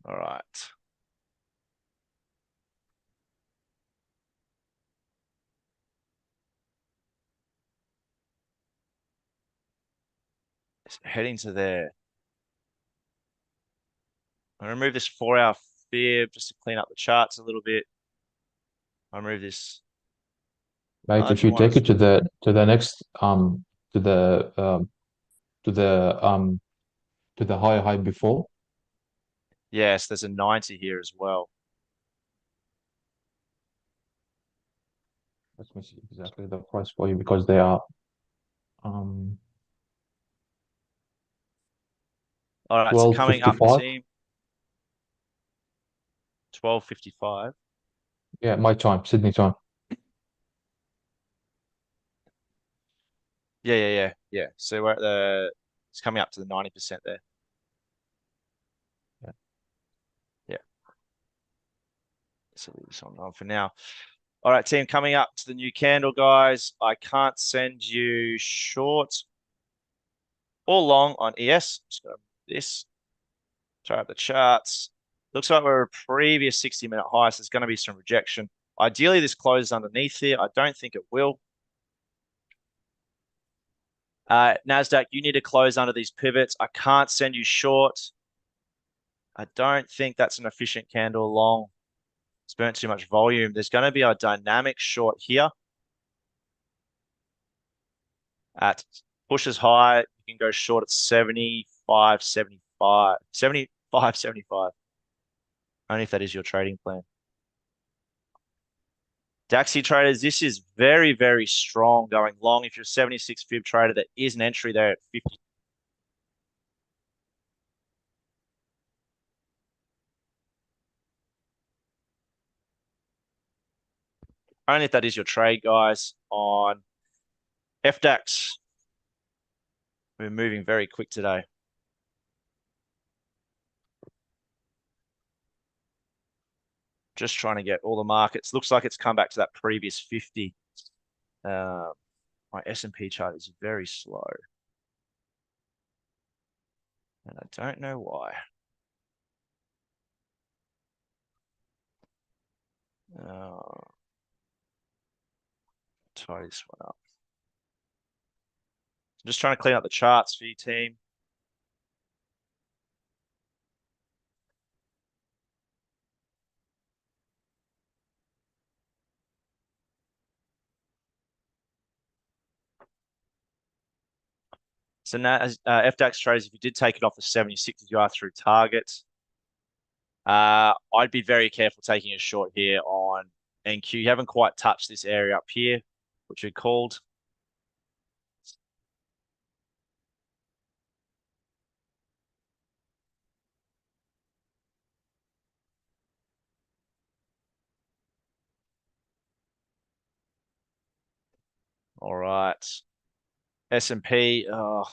All right. Heading to there. I'll remove this 4-hour fib just to clean up the charts a little bit. I'll remove this. Like if you take it to the next to the to the high before. Yes, there's a 90 here as well. Let me see exactly the price for you because they are All right, so coming up, team. 12:55. Yeah, my time, Sydney time. Yeah. So we're at it's coming up to the 90% there. Yeah. So leave this on for now. All right, team, coming up to the new candle, guys. I can't send you short or long on ES. Just go this. Try out the charts. Looks like we're a previous 60-minute high, so there's going to be some rejection. Ideally, this closes underneath here. I don't think it will. NASDAQ, you need to close under these pivots. I can't send you short. I don't think that's an efficient candle long. It's burnt too much volume. There's going to be a dynamic short here. At pushes high. You can go short at 75.75. 75.75. Only if that is your trading plan. Daxi traders, this is very, very strong going long. If you're a 76 fib trader, there is an entry there at 50. Only if that is your trade, guys, on FDAX. We're moving very quick today. Just trying to get all the markets. Looks like it's come back to that previous 50. My S&P chart is very slow. And I don't know why. Tie this one up. I'm just trying to clean up the charts for you, team. So now, as FDAX traders, if you did take it off the 76 as you are through targets, I'd be very careful taking a short here on NQ. You haven't quite touched this area up here, which we called. All right. S&P. Oh.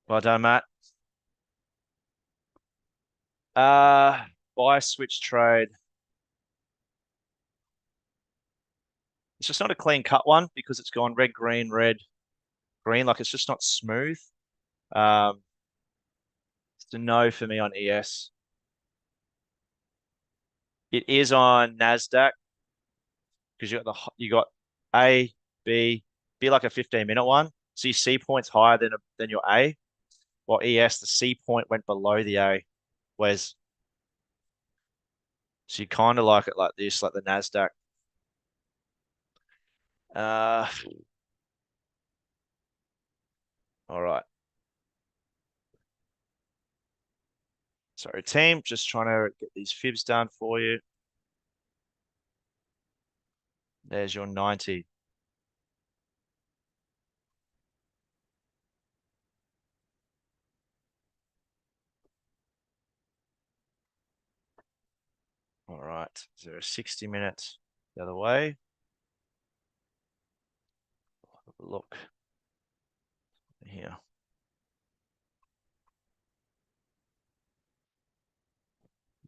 Well done, Matt. Buy switch trade. It's just not a clean cut one because it's gone red, green, red, green. Like it's just not smooth. It's a no for me on ES. It is on NASDAQ because you got A, B, be like a 15-minute one. So your C point's higher than your A. While ES, the C point went below the A. Whereas, so you kind of like it like this, like the NASDAQ. All right. Sorry, team, just trying to get these fibs done for you. There's your 90. All right. Is there a 60 minutes the other way? Have a look here.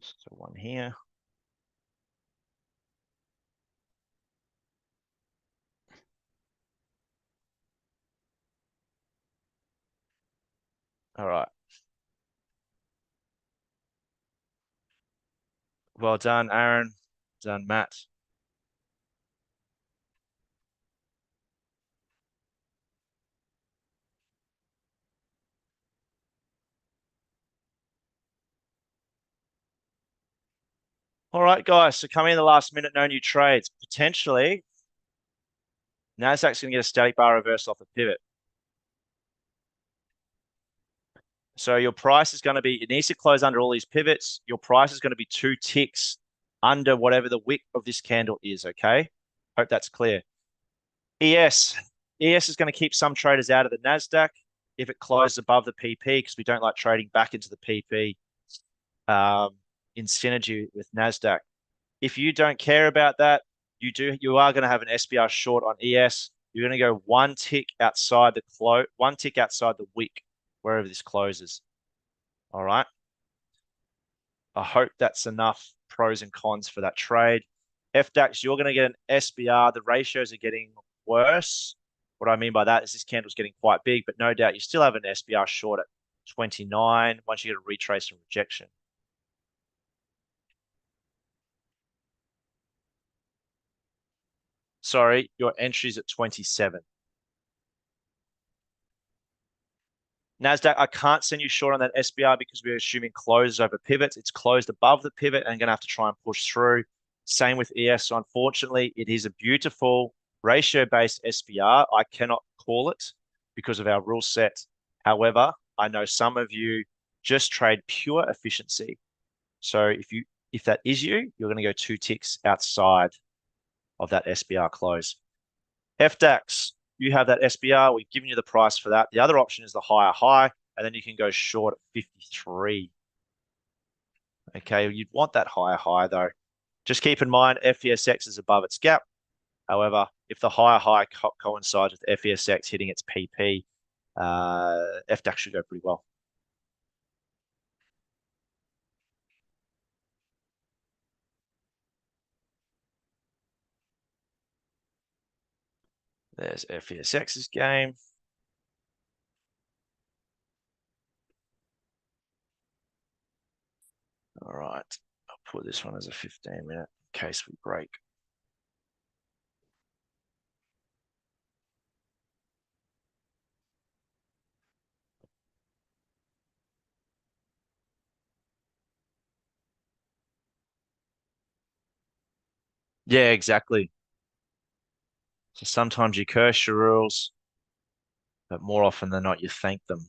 So one here. All right. Well done, Aaron. Done, Matt. All right, guys. So coming in the last minute, no new trades. Potentially, NASDAQ's going to get a static bar reversal off the pivot. So your price is going to be, it needs to close under all these pivots. Your price is going to be 2 ticks under whatever the wick of this candle is, okay? Hope that's clear. ES is going to keep some traders out of the NASDAQ if it closes above the PP because we don't like trading back into the PP in synergy with NASDAQ. If you don't care about that, you are going to have an SBR short on ES. You're going to go 1 tick outside the 1 tick outside the wick, wherever this closes. All right. I hope that's enough pros and cons for that trade. FDAX, you're going to get an SBR. The ratios are getting worse. What I mean by that is this candle's getting quite big, but no doubt you still have an SBR short at 29 once you get a retrace and rejection. Sorry, your entry's at 27. NASDAQ, I can't send you short on that SBR because we're assuming closes over pivots. It's closed above the pivot and going to have to try and push through. Same with ES. So unfortunately, it is a beautiful ratio-based SBR. I cannot call it. because of our rule set. However, I know some of you just trade pure efficiency. So if that is you, you're going to go 2 ticks outside of that SBR close. FDAX, you have that SBR. We've given you the price for that. The other option is the higher high, and then you can go short at 53. Okay, you'd want that higher high though. Just keep in mind FESX is above its gap. However, if the higher high coincides with FESX hitting its PP, FDAX should go pretty well. There's FESX's game. All right, I'll put this one as a 15-minute in case we break. Yeah, exactly. So sometimes you curse your rules, but more often than not, you thank them.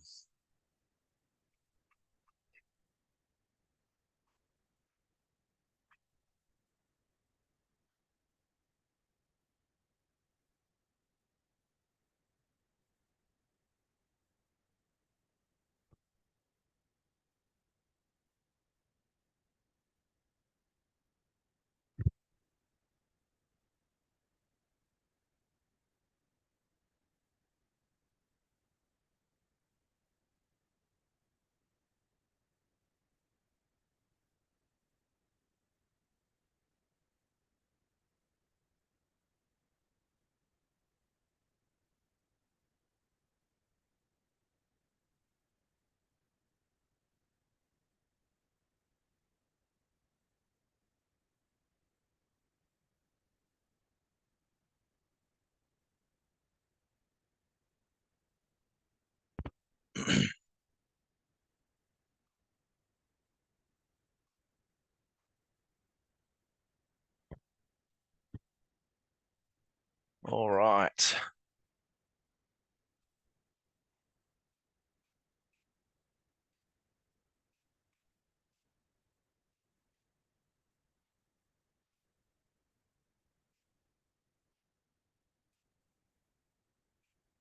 All right.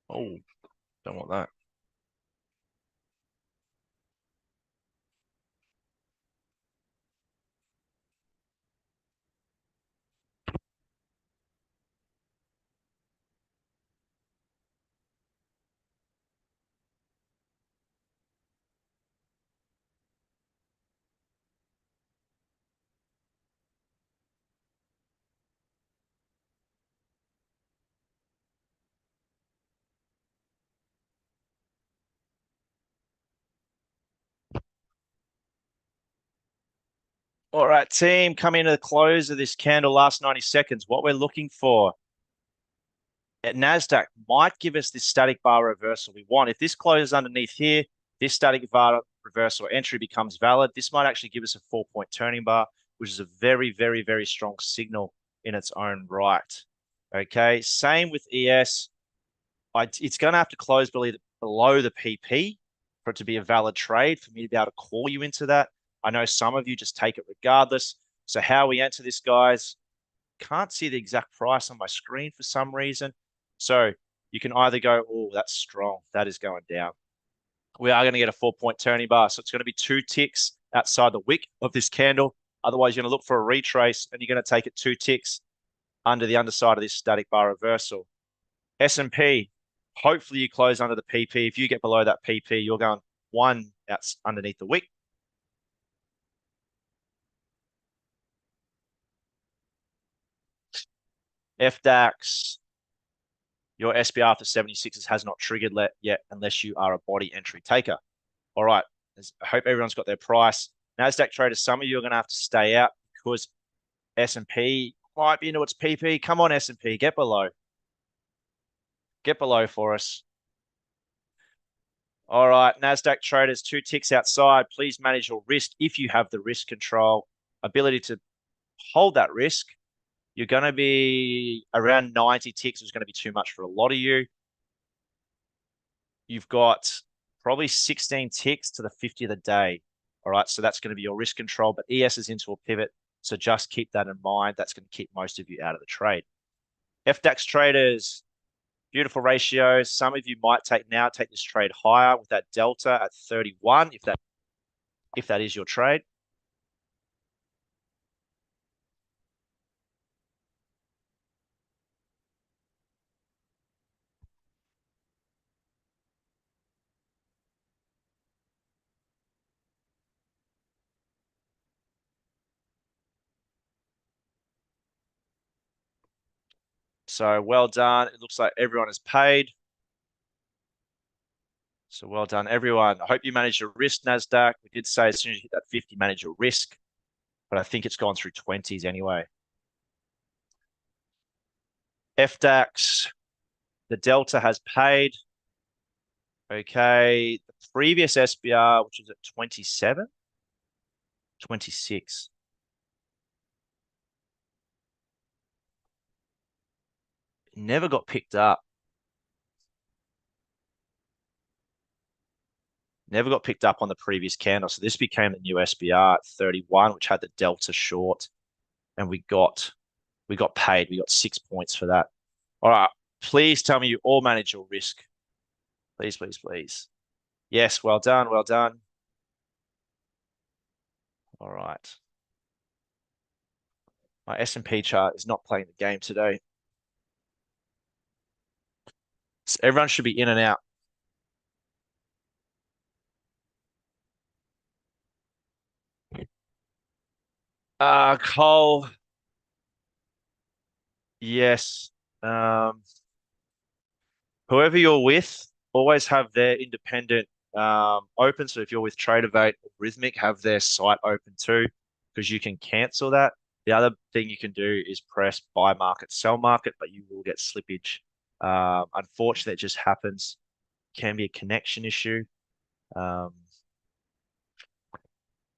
Oh, don't want that. All right, team, coming to the close of this candle, last 90 seconds. What we're looking for at NASDAQ might give us this static bar reversal we want. If this closes underneath here, this static bar reversal entry becomes valid. This might actually give us a 4-point turning bar, which is a very, very, very strong signal in its own right. Okay, same with ES. It's going to have to close below the PP for it to be a valid trade, for me to be able to call you into that. I know some of you just take it regardless. So how we enter this, guys, can't see the exact price on my screen for some reason. So you can either go, oh, that's strong. That is going down. We are going to get a 4-point turning bar. So it's going to be 2 ticks outside the wick of this candle. Otherwise, you're going to look for a retrace and you're going to take it 2 ticks under the underside of this static bar reversal. S&P, hopefully you close under the PP. If you get below that PP, you're going 1 out underneath the wick. FDAX, your SBR for 76s has not triggered yet unless you are a body entry taker. All right. I hope everyone's got their price. NASDAQ traders, some of you are going to have to stay out because S&P might be into its PP. Come on, S&P, get below. Get below for us. All right, NASDAQ traders, 2 ticks outside. Please manage your risk if you have the risk control, ability to hold that risk. You're going to be around 90 ticks is going to be too much for a lot of you. you've got probably 16 ticks to the 50 of the day. All right, so that's going to be your risk control, but ES is into a pivot. So just keep that in mind. That's going to keep most of you out of the trade. FDAX traders, beautiful ratios. Some of you might take this trade higher with that delta at 31, if that is your trade. So well done. It looks like everyone is paid. So well done, everyone. I hope you managed your risk, NASDAQ. We did say as soon as you hit that 50, manage your risk, but I think it's gone through 20s anyway. FDAX, the delta has paid. Okay, the previous SBR, which was at 27, 26. Never got picked up. Never got picked up on the previous candle. So this became the new SBR at 31, which had the delta short. And we got paid. We got 6 points for that. All right. Please tell me you all manage your risk. Please, please, please. Yes, well done, well done. All right. My S&P chart is not playing the game today. So everyone should be in and out. Cole. Yes. Whoever you're with, always have their independent open. So if you're with Tradeovate or Rhythmic, have their site open too, because you can cancel that. The other thing you can do is press buy market, sell market, but you will get slippage. Unfortunately, it just happens. Can be a connection issue. I'm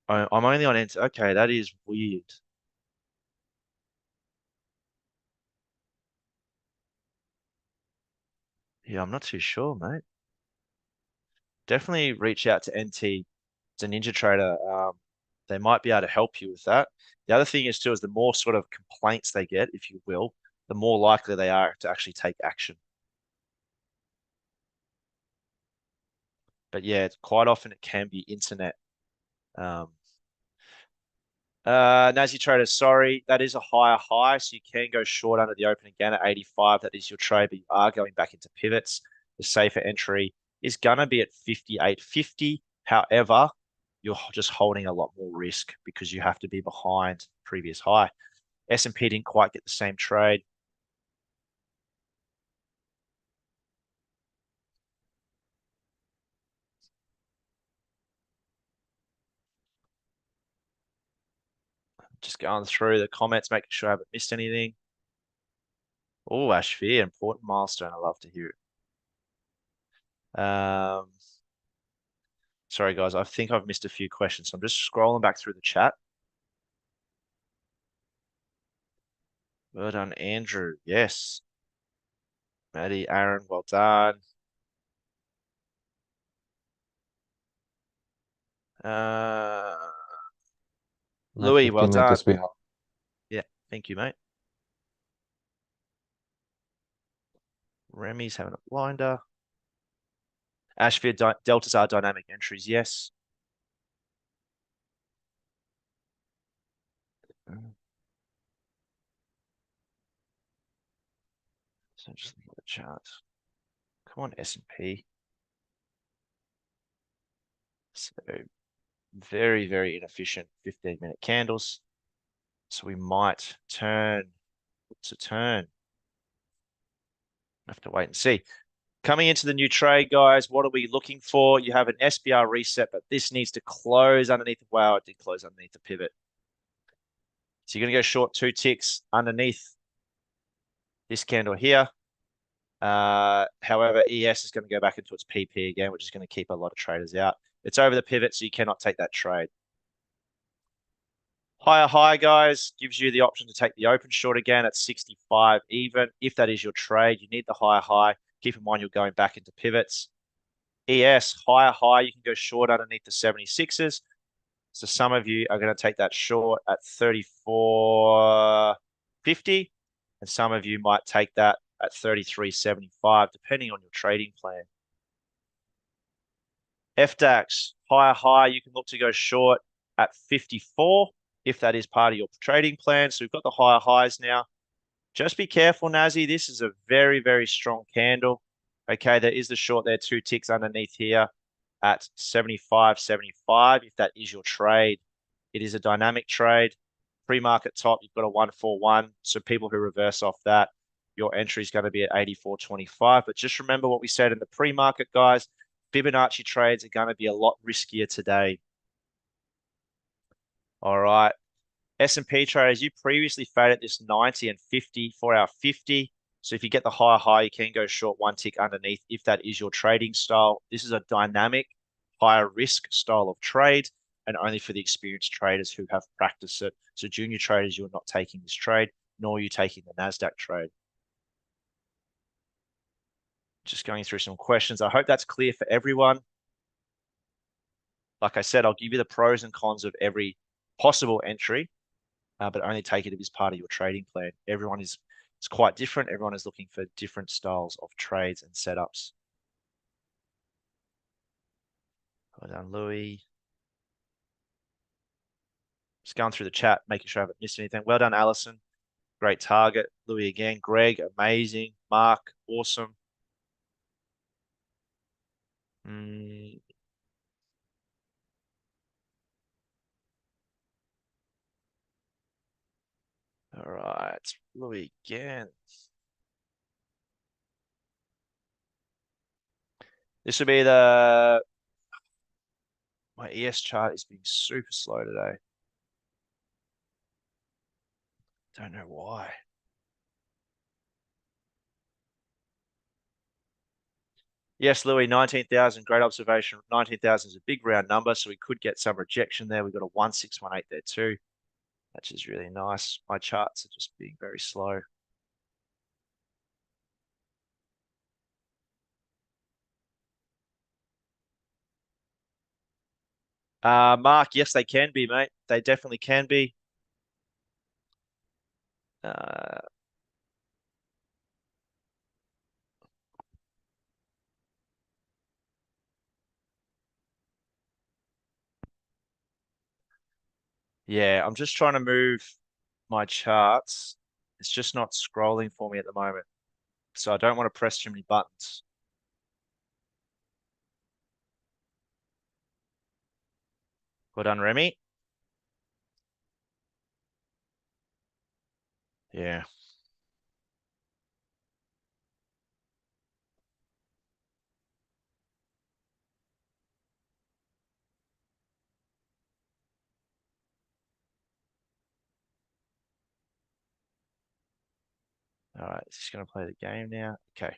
only on enter. Okay, that is weird. Yeah, I'm not too sure, mate. Definitely reach out to NT. It's a Ninja Trader. They might be able to help you with that. The other thing is too, is the more sort of complaints they get, if you will, the more likely they are to actually take action. But yeah, quite often it can be internet. Nazi Trader, sorry, that is a higher high, so you can go short under the open again at 85. That is your trade, but you are going back into pivots. The safer entry is gonna be at 58.50. However, you're just holding a lot more risk because you have to be behind previous high. S&P didn't quite get the same trade. Just going through the comments, making sure I haven't missed anything. Oh, Ashvir, important milestone. I love to hear it. Sorry, guys. I think I've missed a few questions. So I'm just scrolling back through the chat. Well done, Andrew. Yes. Maddie, Aaron, well done. Louis, well done. Yeah, thank you, mate. Remy's having a blinder. Ashford, deltas are dynamic entries, yes. So just look at the chart. Come on, S&P. So very, very inefficient 15-minute candles. So we might turn to turn. Have to wait and see. Coming into the new trade, guys, what are we looking for? You have an SBR reset, but this needs to close underneath. Wow, it did close underneath the pivot. So you're going to go short 2 ticks underneath this candle here. However, ES is going to go back into its PP again, which is going to keep a lot of traders out. It's over the pivot, so you cannot take that trade. Higher high, guys, gives you the option to take the open short again at 65 even. If that is your trade, you need the higher high. Keep in mind you're going back into pivots. ES, higher high, you can go short underneath the 76s. So some of you are going to take that short at 34.50, and some of you might take that at 33.75, depending on your trading plan. FDAX, higher high, you can look to go short at 54 if that is part of your trading plan. So we've got the higher highs now. Just be careful, Nazi. This is a very, very strong candle. Okay, there is the short there, 2 ticks underneath here at 75.75 if that is your trade. It is a dynamic trade. Pre-market top, you've got a 141. So people who reverse off that, your entry is going to be at 84.25. But just remember what we said in the pre-market, guys. Fibonacci trades are going to be a lot riskier today. All right. S&P traders, you previously faded this 90 and 50 for our 50. So if you get the higher high, you can go short 1 tick underneath if that is your trading style. This is a dynamic, higher risk style of trade and only for the experienced traders who have practiced it. So junior traders, you're not taking this trade, nor are you taking the NASDAQ trade. Just going through some questions. I hope that's clear for everyone. Like I said, I'll give you the pros and cons of every possible entry, but only take it if it's part of your trading plan. Everyone is quite different. Everyone is looking for different styles of trades and setups. Well done, Louis. Just going through the chat, making sure I haven't missed anything. Well done, Allison. Great target. Louis again. Greg, amazing. Mark, awesome. All right, Louis again. This will be my ES chart is being super slow today. Don't know why. Yes, Louis, 19,000, great observation. 19,000 is a big round number, so we could get some rejection there. We've got a 1618 there too, which is really nice. My charts are just being very slow. Mark, yes, they can be, mate. They definitely can be. Yeah, I'm just trying to move my charts. It's just not scrolling for me at the moment. So I don't want to press too many buttons. Well done, Remy. Yeah. All right, just going to play the game now. Okay.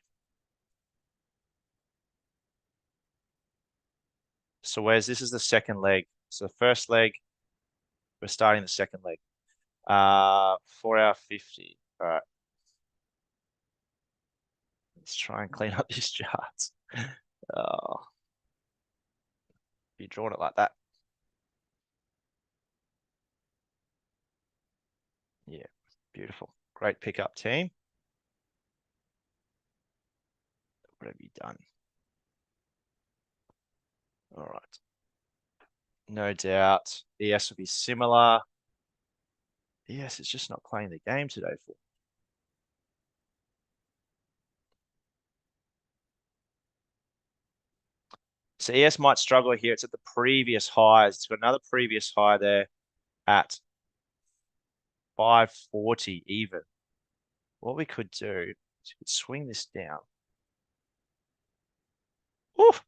So this is the second leg. So the first leg, we're starting the second leg. 4 hour 50. All right. Let's try and clean up these charts. Oh, you drawn it like that. Yeah, beautiful. Great pickup, team. What have you done? All right. No doubt. ES will be similar. ES is just not playing the game today for. So ES might struggle here. It's at the previous highs. It's got another previous high there at 540 even. What we could do is we could swing this down. Oof.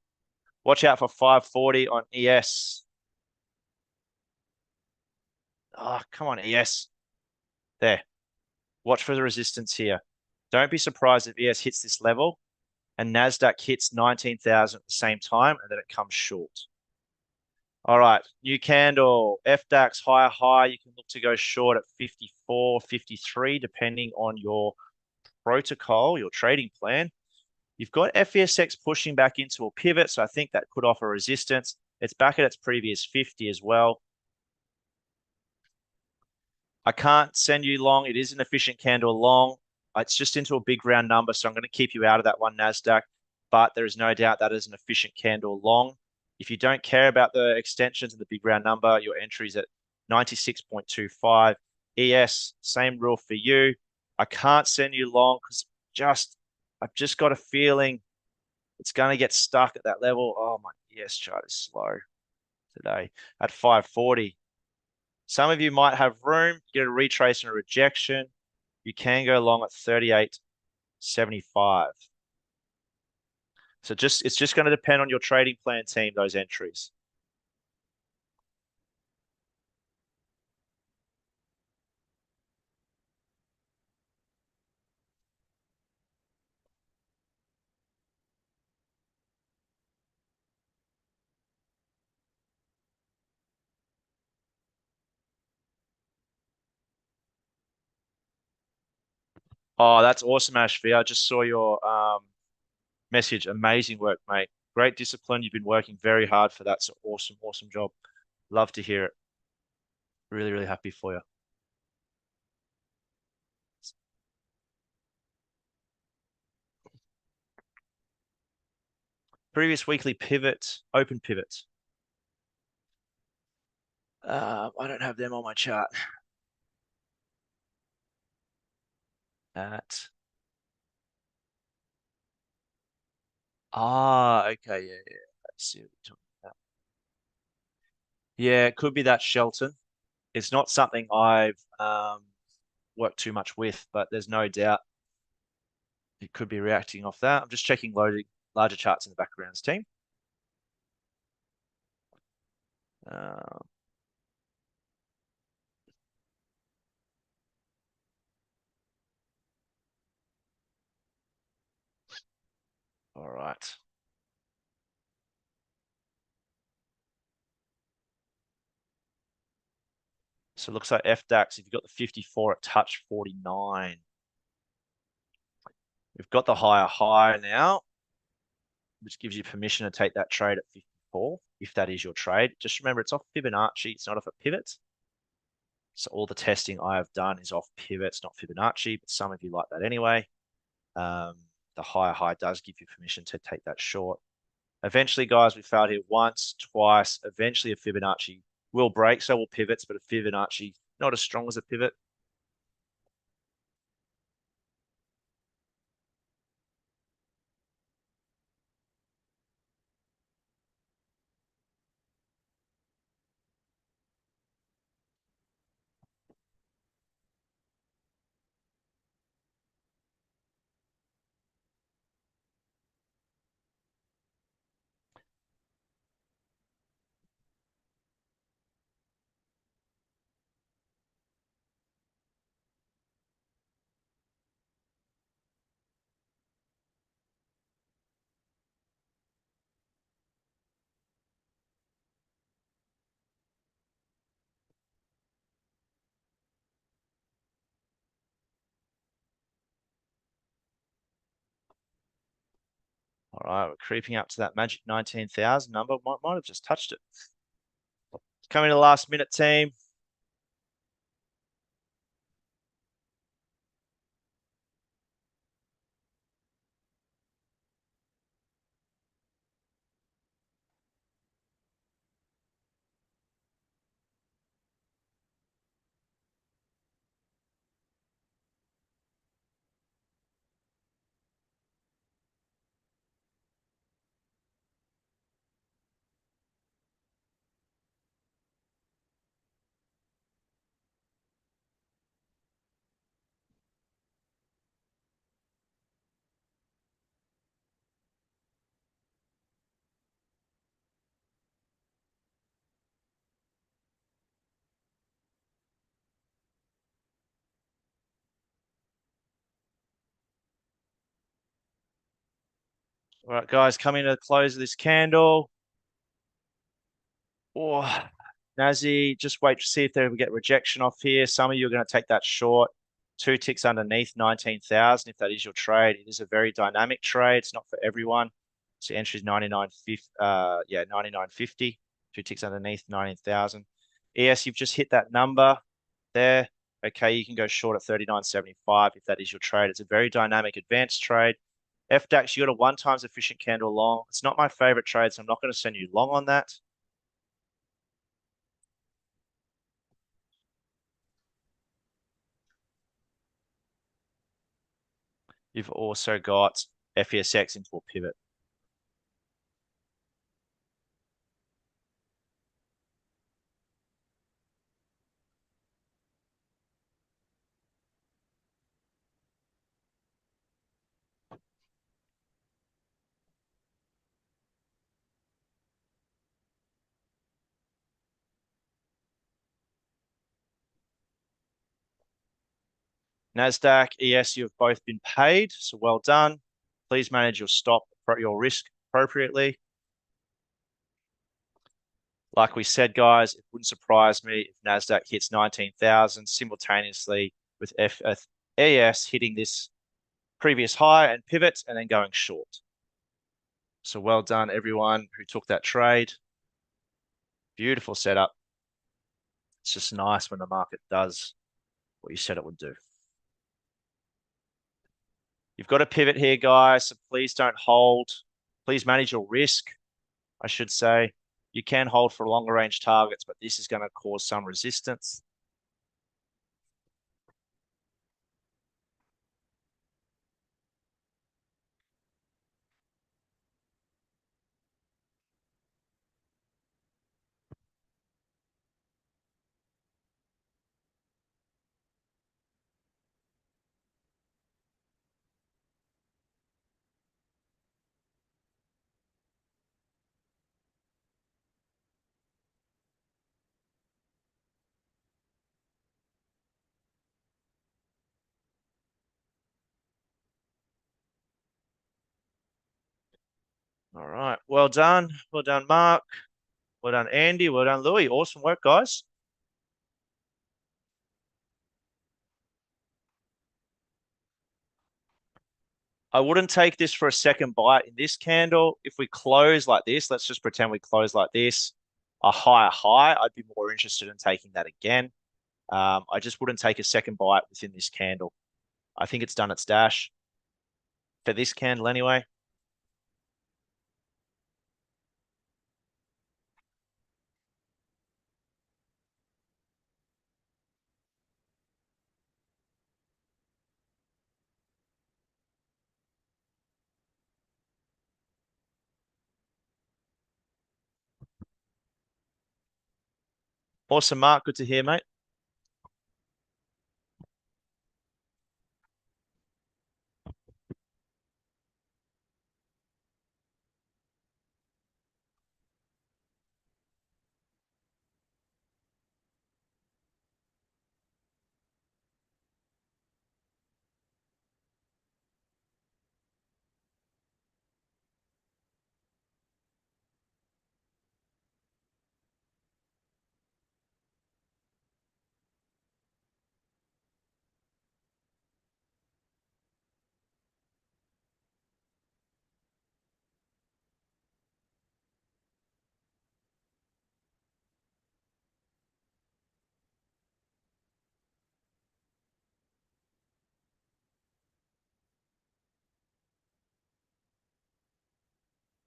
Watch out for 540 on ES. Oh, come on, ES. There. Watch for the resistance here. Don't be surprised if ES hits this level and NASDAQ hits 19,000 at the same time and then it comes short. All right, new candle, FDAX higher high. You can look to go short at 54, 53, depending on your protocol, your trading plan. You've got FESX pushing back into a pivot, so I think that could offer resistance. It's back at its previous 50 as well. I can't send you long. It is an efficient candle long. It's just into a big round number, so I'm going to keep you out of that one, NASDAQ. But there is no doubt that is an efficient candle long. If you don't care about the extensions and the big round number, your entry's at 96.25. ES, same rule for you. I can't send you long because I've just got a feeling it's going to get stuck at that level. Oh, my ES chart is slow today at 540. Some of you might have room, get a retrace and a rejection. You can go long at 38.75. So it's just going to depend on your trading plan team, those entries. Oh, that's awesome, Ashby. I just saw your message. Amazing work, mate. Great discipline. You've been working very hard for that. So awesome, awesome job. Love to hear it. Really, really happy for you. Previous weekly pivot, open pivot. I don't have them on my chart. Okay, yeah. I see what you're talking about. Yeah, it could be that Shelton. It's not something I've worked too much with, but there's no doubt it could be reacting off that. I'm just checking larger charts in the backgrounds team. All right. So it looks like FDAX, if you've got the 54, it touched 49. We've got the higher high now, which gives you permission to take that trade at 54, if that is your trade. Just remember, it's off Fibonacci. It's not off a pivot. So all the testing I have done is off pivots, not Fibonacci, but some of you like that anyway. The higher high does give you permission to take that short. Eventually, guys, we failed here once, twice. Eventually, a Fibonacci will break, so will pivots, but a Fibonacci not as strong as a pivot. All right, we're creeping up to that magic 19,000 number. Might have just touched it. Coming to the last minute, team. All right, guys, coming to the close of this candle. Oh, Nazi, just wait to see if they will get rejection off here. Some of you are going to take that short. 2 ticks underneath 19,000. If that is your trade, it is a very dynamic trade. It's not for everyone. So entry is 99.50. 2 ticks underneath 19,000. ES, you've just hit that number there. Okay, you can go short at 39.75 if that is your trade. It's a very dynamic advanced trade. FDAX, you got a 1 times efficient candle long. It's not my favorite trade, so I'm not going to send you long on that. You've also got FESX into a pivot. NASDAQ, ES, you have both been paid, so well done. Please manage your your risk appropriately. Like we said, guys, it wouldn't surprise me if NASDAQ hits 19,000 simultaneously with ES hitting this previous high and pivot and then going short. So well done, everyone who took that trade. Beautiful setup. It's just nice when the market does what you said it would do. You've got a pivot here, guys, so please don't hold. Please manage your risk, I should say. You can hold for longer range targets, but this is going to cause some resistance. All right. Well done. Well done, Mark. Well done, Andy. Well done, Louis. Awesome work, guys. I wouldn't take this for a second bite in this candle. If we close like this, let's just pretend we close like this, a higher high, I'd be more interested in taking that again. I just wouldn't take a second bite within this candle. I think it's done its dash for this candle anyway. Awesome, Mark. Good to hear, mate.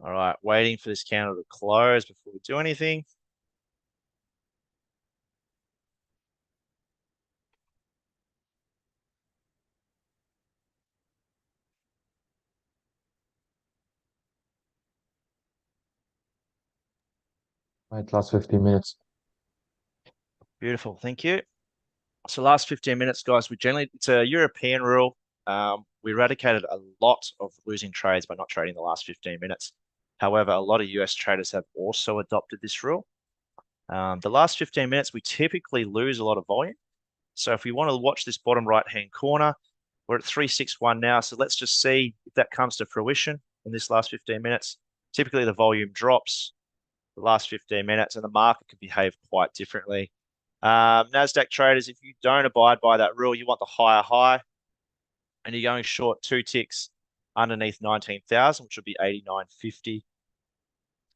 All right, waiting for this candle to close before we do anything. Right, last 15 minutes. Beautiful, thank you. So last 15 minutes, guys, it's a European rule. We eradicated a lot of losing trades by not trading the last 15 minutes. However, a lot of US traders have also adopted this rule. The last 15 minutes, we typically lose a lot of volume. So if we want to watch this bottom right-hand corner, we're at 361 now. So let's just see if that comes to fruition in this last 15 minutes. Typically, the volume drops the last 15 minutes and the market can behave quite differently. NASDAQ traders, if you don't abide by that rule, you want the higher high, and you're going short 2 ticks underneath 19,000, which would be 89.50.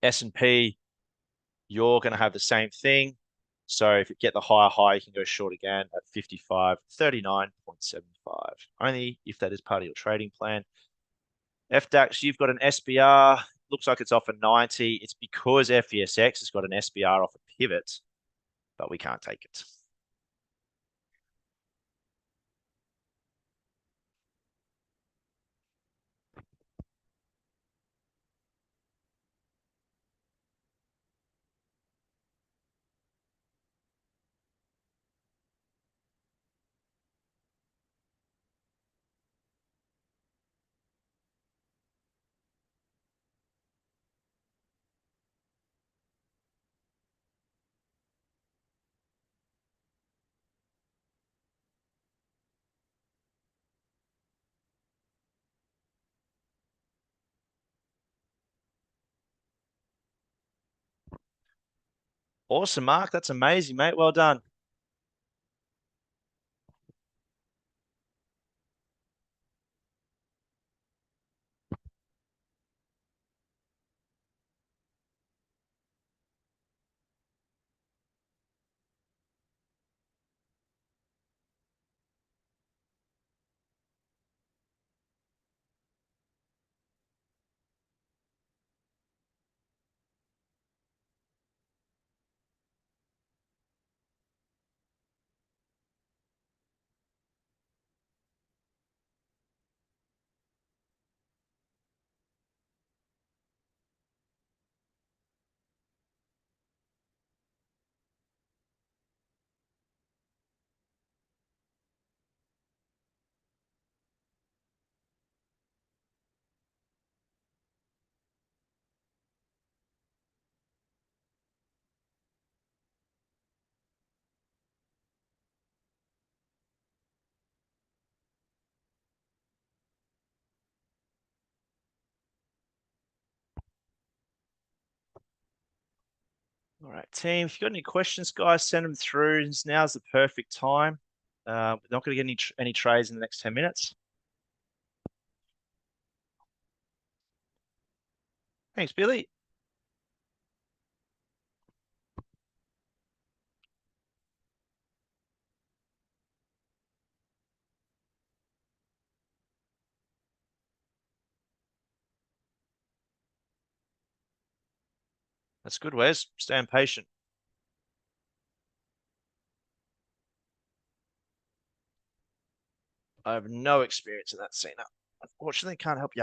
S&P, you're going to have the same thing. So if you get the higher high, you can go short again at 55.39.75, only if that is part of your trading plan. FDAX, you've got an SBR. Looks like it's off a 90. It's because FESX has got an SBR off a pivot, but we can't take it. Awesome, Mark. That's amazing, mate. Well done. All right, team. If you've got any questions, guys, send them through. Now's the perfect time. We're not going to get any trades in the next 10 minutes. Thanks, Billy. That's good, Wes. Staying patient. I have no experience in that scene. Unfortunately, can't help you.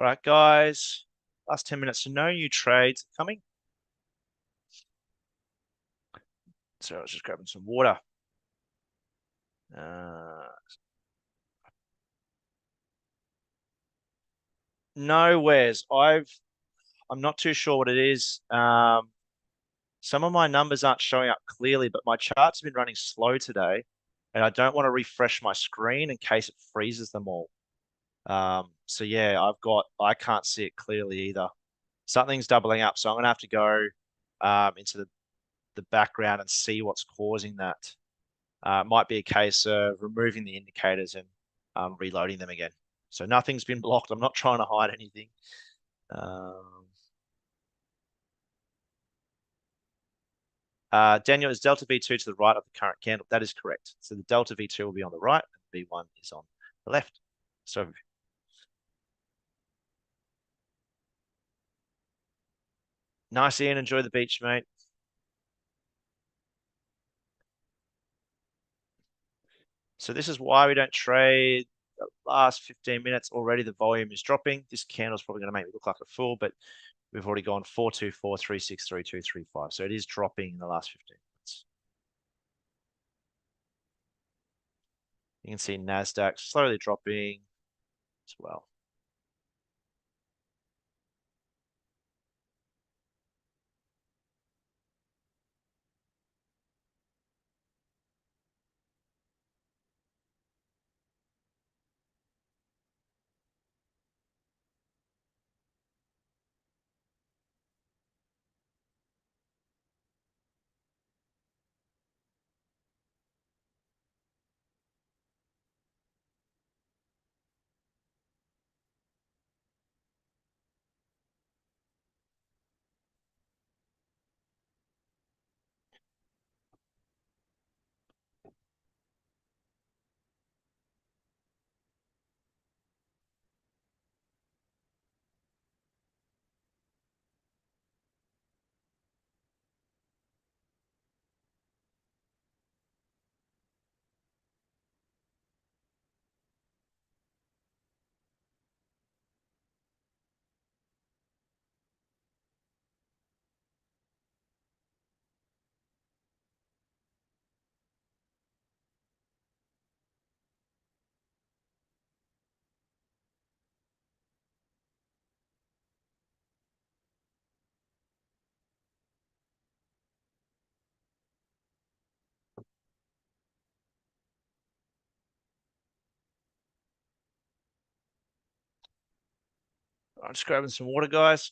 All right, guys. Last 10 minutes to no new trades coming. So I was just grabbing some water. Nowheres. I'm not too sure what it is. Some of my numbers aren't showing up clearly, but my charts have been running slow today, and I don't want to refresh my screen in case it freezes them all. So yeah, I can't see it clearly either. Something's doubling up, so I'm gonna have to go into the background and see what's causing that. It might be a case of removing the indicators and reloading them again. So nothing's been blocked. I'm not trying to hide anything. Daniel, is delta V2 to the right of the current candle? That is correct. So the delta V2 will be on the right and V1 is on the left. So nice, Ian. Enjoy the beach, mate. So this is why we don't trade. The last 15 minutes already, the volume is dropping. This candle is probably going to make me look like a fool, but we've already gone 424, 36, 32, 35. So it is dropping in the last 15 minutes. You can see NASDAQ slowly dropping as well. I'm just grabbing some water, guys.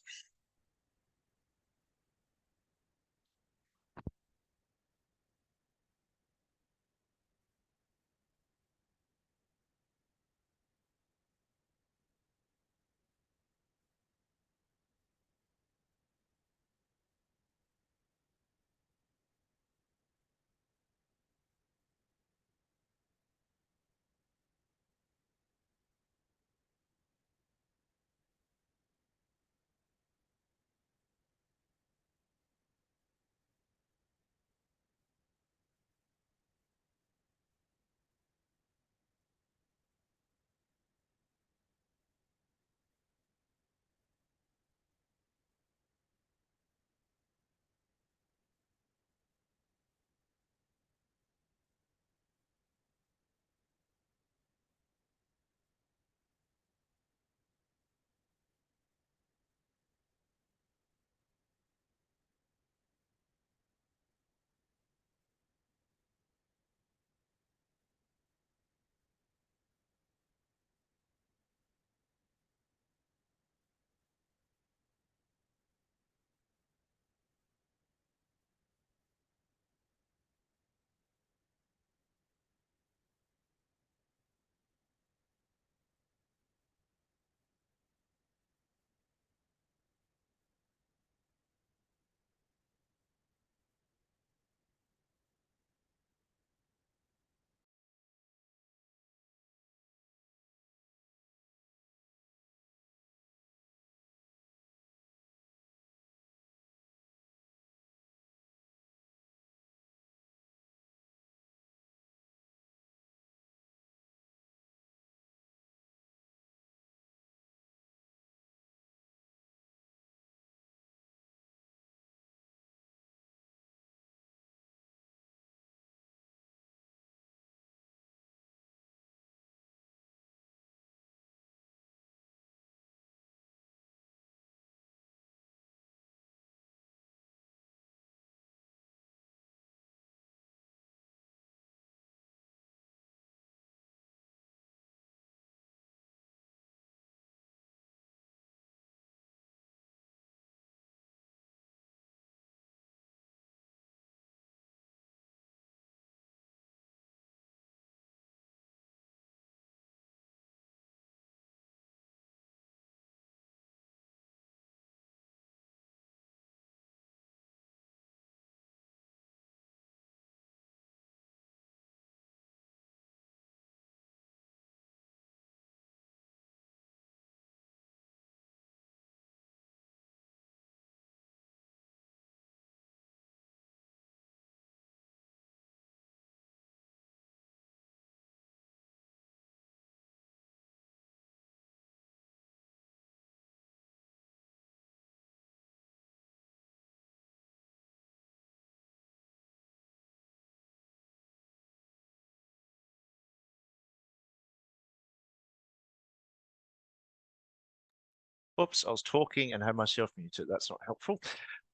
Oops, I was talking and had myself muted. That's not helpful.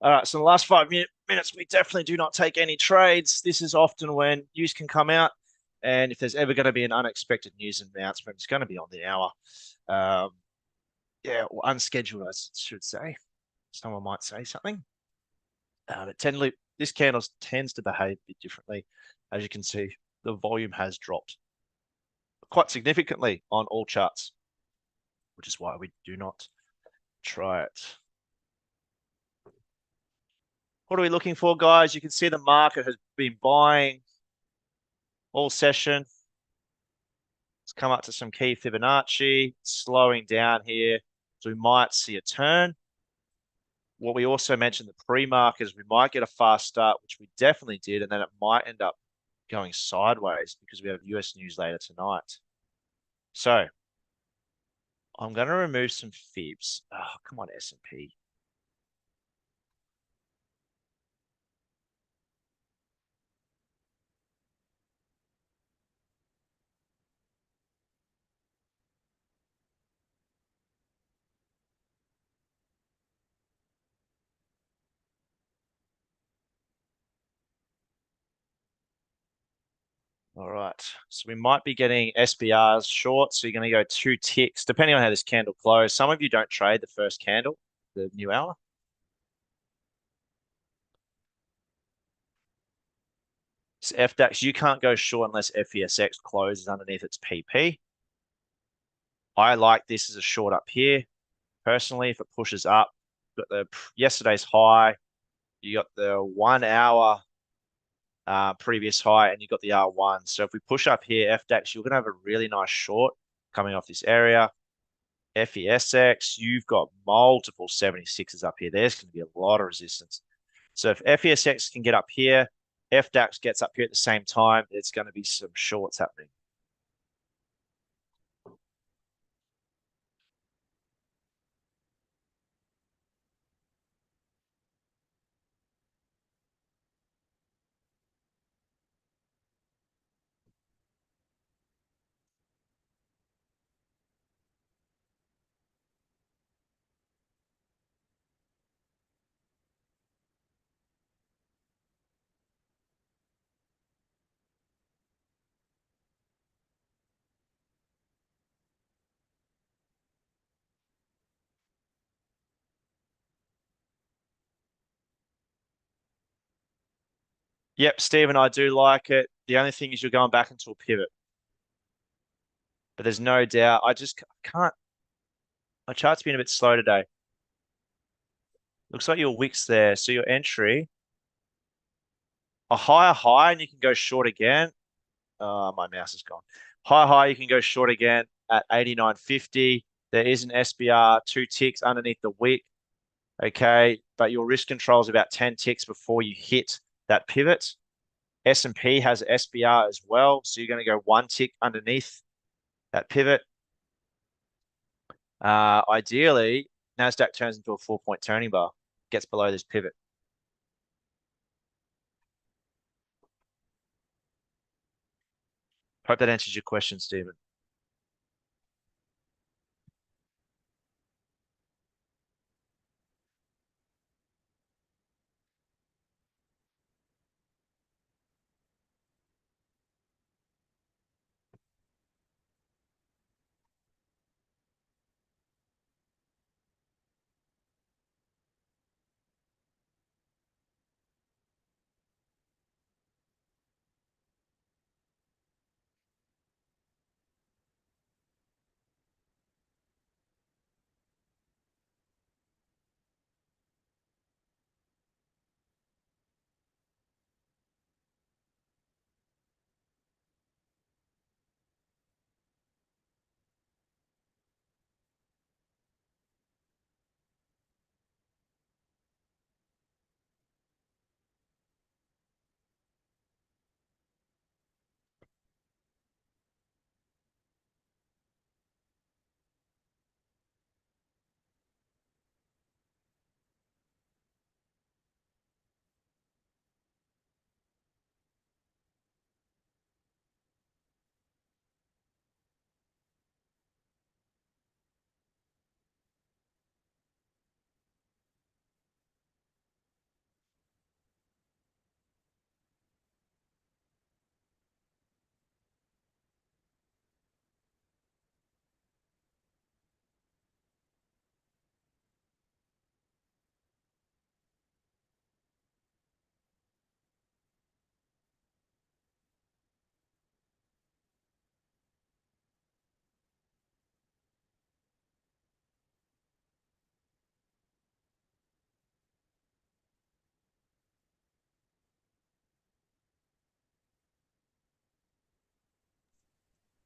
All right, so in the last 5 minutes, we definitely do not take any trades. This is often when news can come out. And if there's ever going to be an unexpected news announcement, it's going to be on the hour. Yeah, or unscheduled, I should say. Someone might say something. But this candle tends to behave a bit differently. As you can see, the volume has dropped quite significantly on all charts, which is why we do not try it. What are we looking for, guys? You can see the market has been buying all session. It's come up to some key Fibonacci, slowing down here. So we might see a turn. What we also mentioned, the pre-market, is we might get a fast start, which we definitely did, and then it might end up going sideways because we have US news later tonight. So I'm going to remove some fibs. Oh, come on, S&P. All right, so we might be getting SBRs short. So you're going to go 2 ticks, depending on how this candle closed. Some of you don't trade the first candle, the new hour. So FDAX, you can't go short unless FESX closes underneath its PP. I like this as a short up here. Personally, if it pushes up, got the yesterday's high, you got the 1 hour previous high, and you got the R1. So if we push up here, FDAX, you're going to have a really nice short coming off this area. FESX, you've got multiple 76s up here. There's going to be a lot of resistance. So if FESX can get up here, FDAX gets up here at the same time, there's going to be some shorts happening. Yep, Stephen, I do like it. The only thing is you're going back into a pivot. But there's no doubt. I just can't. My chart's been a bit slow today. Looks like your wicks there. So your entry, a higher high, and you can go short again. My mouse is gone. High, you can go short again at 89.50. There is an SBR, 2 ticks underneath the wick. Okay, but your risk control is about 10 ticks before you hit that pivot. S&P has SBR as well, so you're going to go 1 tick underneath that pivot. Ideally, NASDAQ turns into a 4-point turning bar, gets below this pivot. Hope that answers your question, Stephen.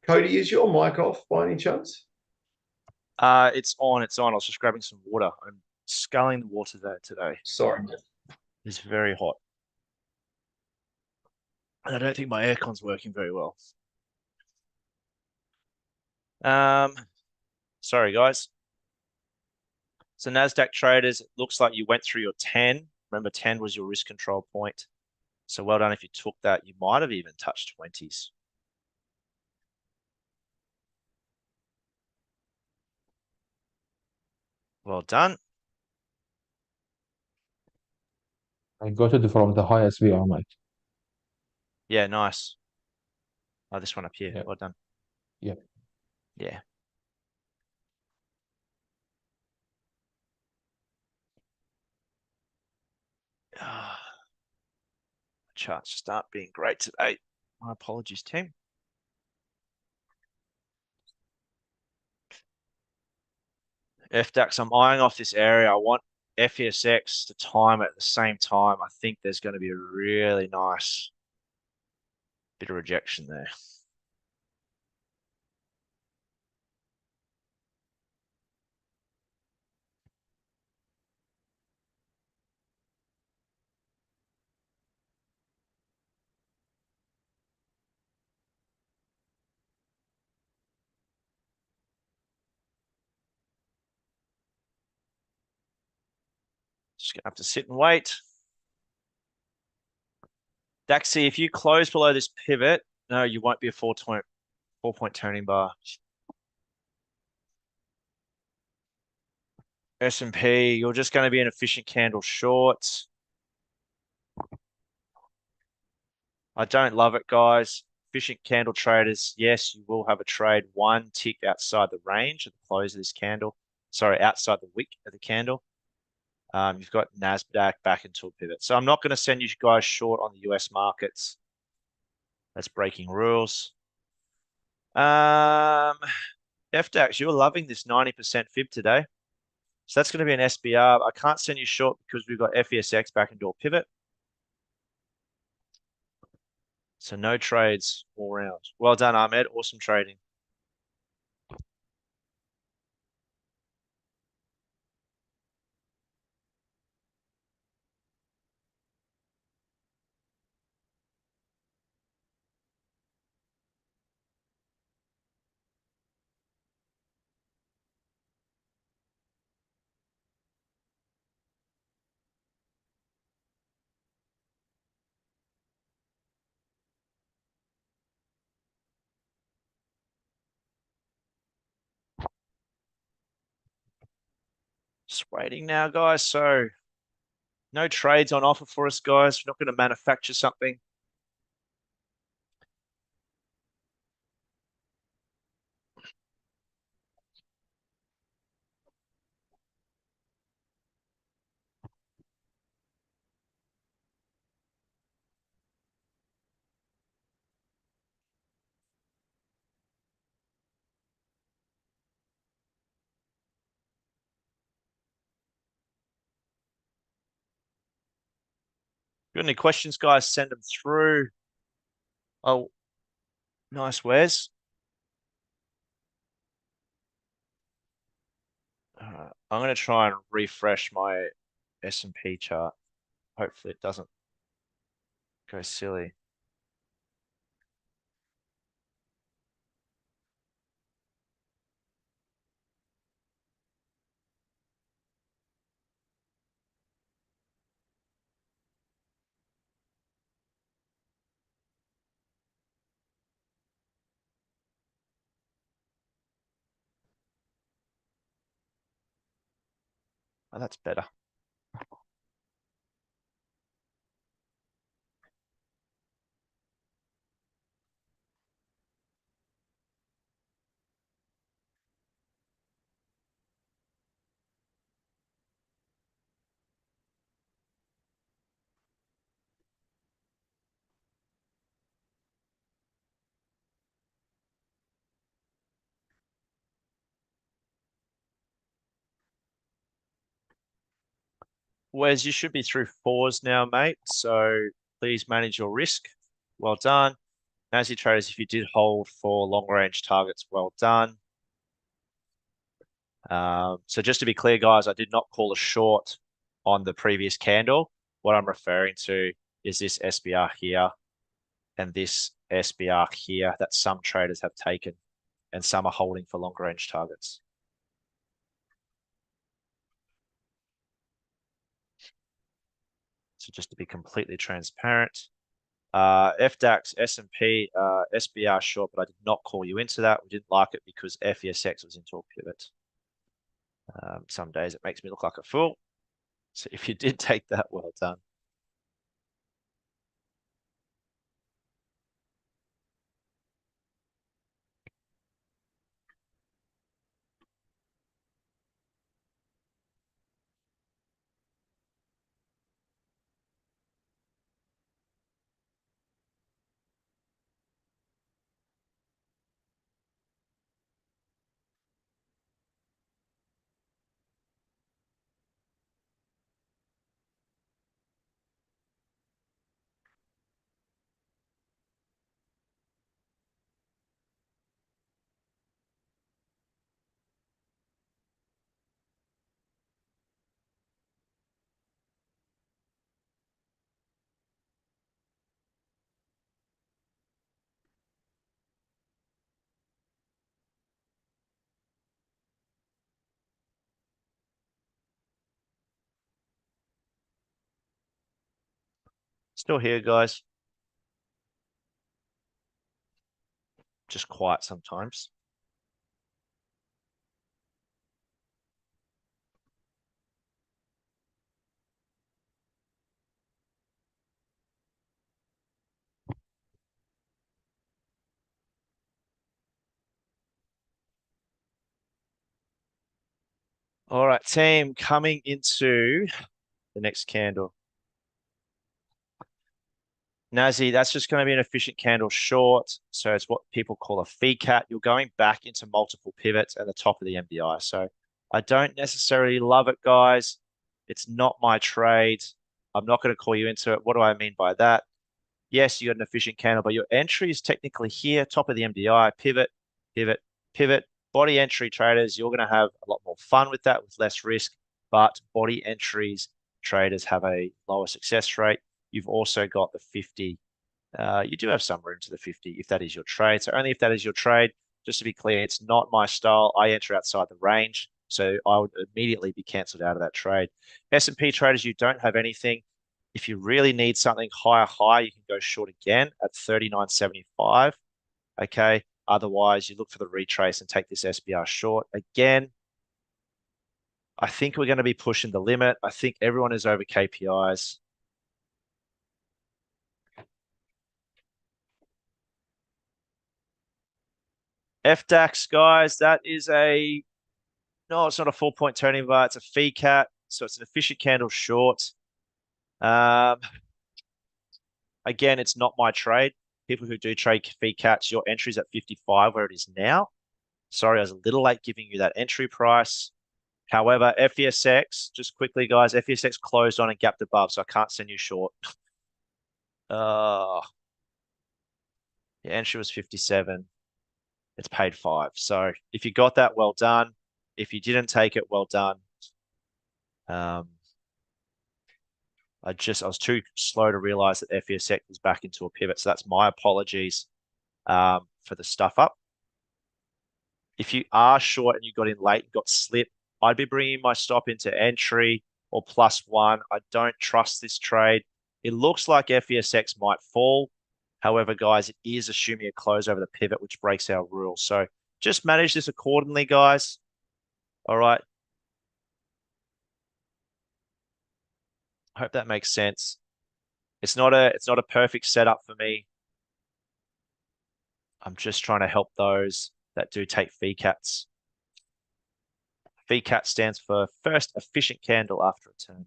Cody, is your mic off by any chance? It's on. It's on. I was just grabbing some water. I'm sculling the water there today. Sorry, mate. It's very hot. And I don't think my aircon's working very well. Sorry, guys. So NASDAQ traders, it looks like you went through your 10. Remember, 10 was your risk control point. So well done if you took that. You might have even touched 20s. Well done. I got it from the high SVR, mate. Yeah, nice. Oh, this one up here. Yeah. Well done. Yeah. Yeah. Charts start being great today. My apologies, team. FDAX, I'm eyeing off this area. I want FESX to time at the same time. I think there's going to be a really nice bit of rejection there. Just gonna have to sit and wait. Daxi, if you close below this pivot, no, you won't be a 4-point turning bar. S&P, you're just going to be an efficient candle short. I don't love it, guys. Efficient candle traders, yes, you will have a trade one tick outside the range at the close of this candle. Sorry, outside the wick of the candle. You've got NASDAQ back into a pivot. So I'm not going to send you guys short on the US markets. That's breaking rules. FDAX, you're loving this 90% fib today. So that's going to be an SBR. I can't send you short because we've got FESX back into a pivot. So no trades all round. Well done, Ahmed. Awesome trading. Just waiting now, guys. So no trades on offer for us, guys. We're not going to manufacture something. Got any questions, guys? Send them through. Oh, nice, Wes. I'm going to try and refresh my S&P chart. Hopefully it doesn't go silly. Oh, that's better. Wes, you should be through fours now, mate. So please manage your risk. Well done. Nasty traders, if you did hold for long range targets, well done. So just to be clear, guys, I did not call a short on the previous candle. What I'm referring to is this SBR here and this SBR here that some traders have taken and some are holding for longer range targets. So just to be completely transparent, FDAX, S&P, SBR short, but I did not call you into that. We didn't like it because FESX was into a pivot. Some days it makes me look like a fool. So if you did take that, well done. Still here, guys. Just quiet sometimes. All right, team, coming into the next candle. Nazi, that's just going to be an efficient candle short. So it's what people call a fee cat. You're going back into multiple pivots at the top of the MBI. So I don't necessarily love it, guys. It's not my trade. I'm not going to call you into it. What do I mean by that? Yes, you got an efficient candle, but your entry is technically here, top of the MDI, pivot, pivot, pivot. Body entry traders, you're going to have a lot more fun with that with less risk, but body entries traders have a lower success rate. You've also got the 50. You do have some room to the 50 if that is your trade. So only if that is your trade. Just to be clear, it's not my style. I enter outside the range, so I would immediately be cancelled out of that trade. S&P traders, you don't have anything. If you really need something higher, you can go short again at 39.75. Okay. Otherwise, you look for the retrace and take this SBR short again. I think we're going to be pushing the limit. I think everyone is over KPIs. FDAX, guys, that is no, it's not a 4-point turning bar. It's a fee cat. So it's an efficient candle short. Again, it's not my trade. People who do trade fee cats, your entry's at 55 where it is now. Sorry, I was a little late giving you that entry price. However, FESX, just quickly, guys, FESX closed on and gapped above, so I can't send you short. The entry was 57. It's paid 5. So if you got that, well done. If you didn't take it, well done. I was too slow to realize that FESX was back into a pivot. So that's my apologies for the stuff up. If you are short and you got in late and got slipped, I'd be bringing my stop into entry or +1. I don't trust this trade. It looks like FESX might fall. However, guys, it is assuming a close over the pivot, which breaks our rule. So just manage this accordingly, guys. All right. I hope that makes sense. It's not a perfect setup for me. I'm just trying to help those that do take fee cats. VCAT stands for first efficient candle after a turn.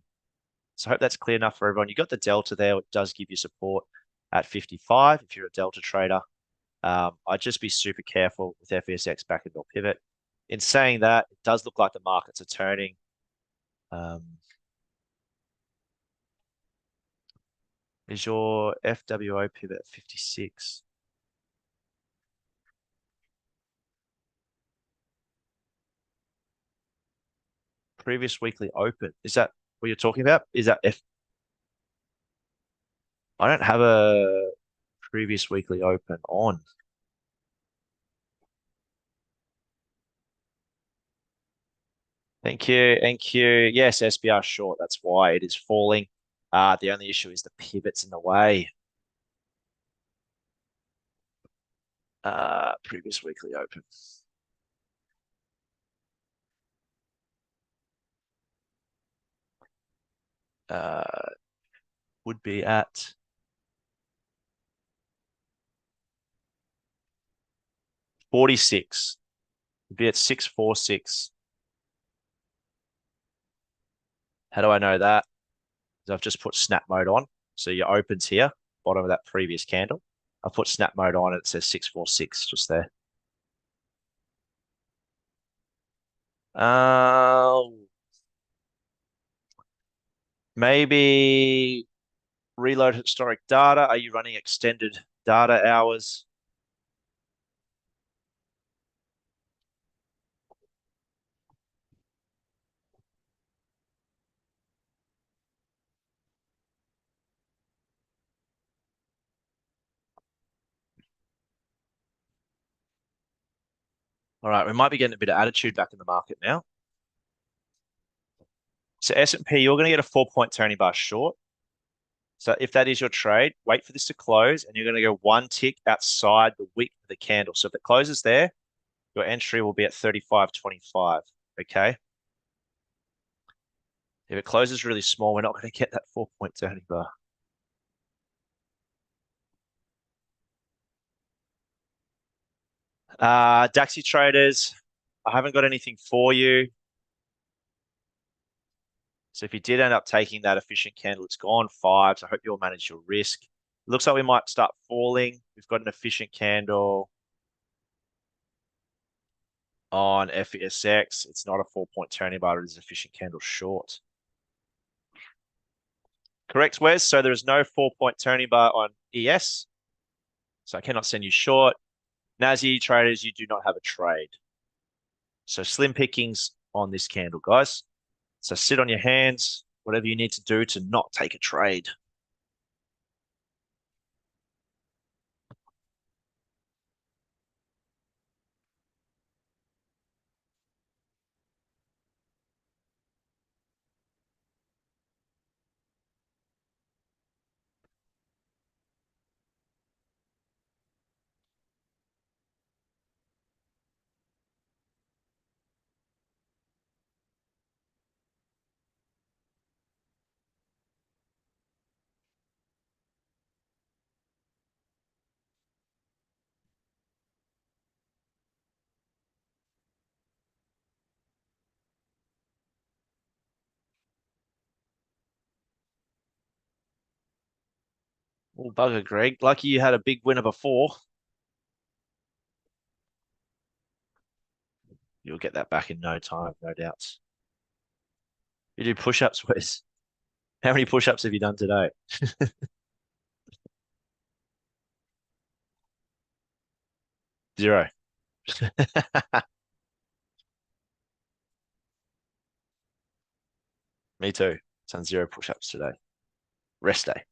So I hope that's clear enough for everyone. You got the delta there. It does give you support at 55 if you're a delta trader. I'd just be super careful with FESX back into a pivot. In saying that, it does look like the markets are turning. Is your FWO pivot at 56? Previous weekly open. Is that what you're talking about? Is that F? I don't have a previous weekly open on. Thank you. Thank you. Yes, SBR short. That's why it is falling. The only issue is the pivot's in the way. Previous weekly open. Would be at 46. Would be at 646. How do I know that? Because I've just put snap mode on. So your opens here, bottom of that previous candle. I've put snap mode on and it says 646 just there. Maybe reload historic data. Are you running extended data hours? All right, we might be getting a bit of attitude back in the market now. So S&P, you're going to get a 4-point turning bar short. So if that is your trade, wait for this to close and you're going to go one tick outside the wick of the candle. So if it closes there, your entry will be at 35.25, okay? If it closes really small, we're not going to get that 4-point turning bar. Daxi traders, I haven't got anything for you. So if you did end up taking that efficient candle, it's gone 5. So I hope you'll manage your risk. It looks like we might start falling. We've got an efficient candle on FSX. It's not a 4-point turning bar. It is an efficient candle short. Correct, Wes. So there is no 4-point turning bar on ES. So I cannot send you short. Nazi traders, you do not have a trade. So slim pickings on this candle, guys. So sit on your hands, whatever you need to do to not take a trade. Oh, bugger, Greg. Lucky you had a big winner before. You'll get that back in no time, no doubts. You do push-ups, Wes. How many push-ups have you done today? Zero. Me too. Done 0 push-ups today. Rest day.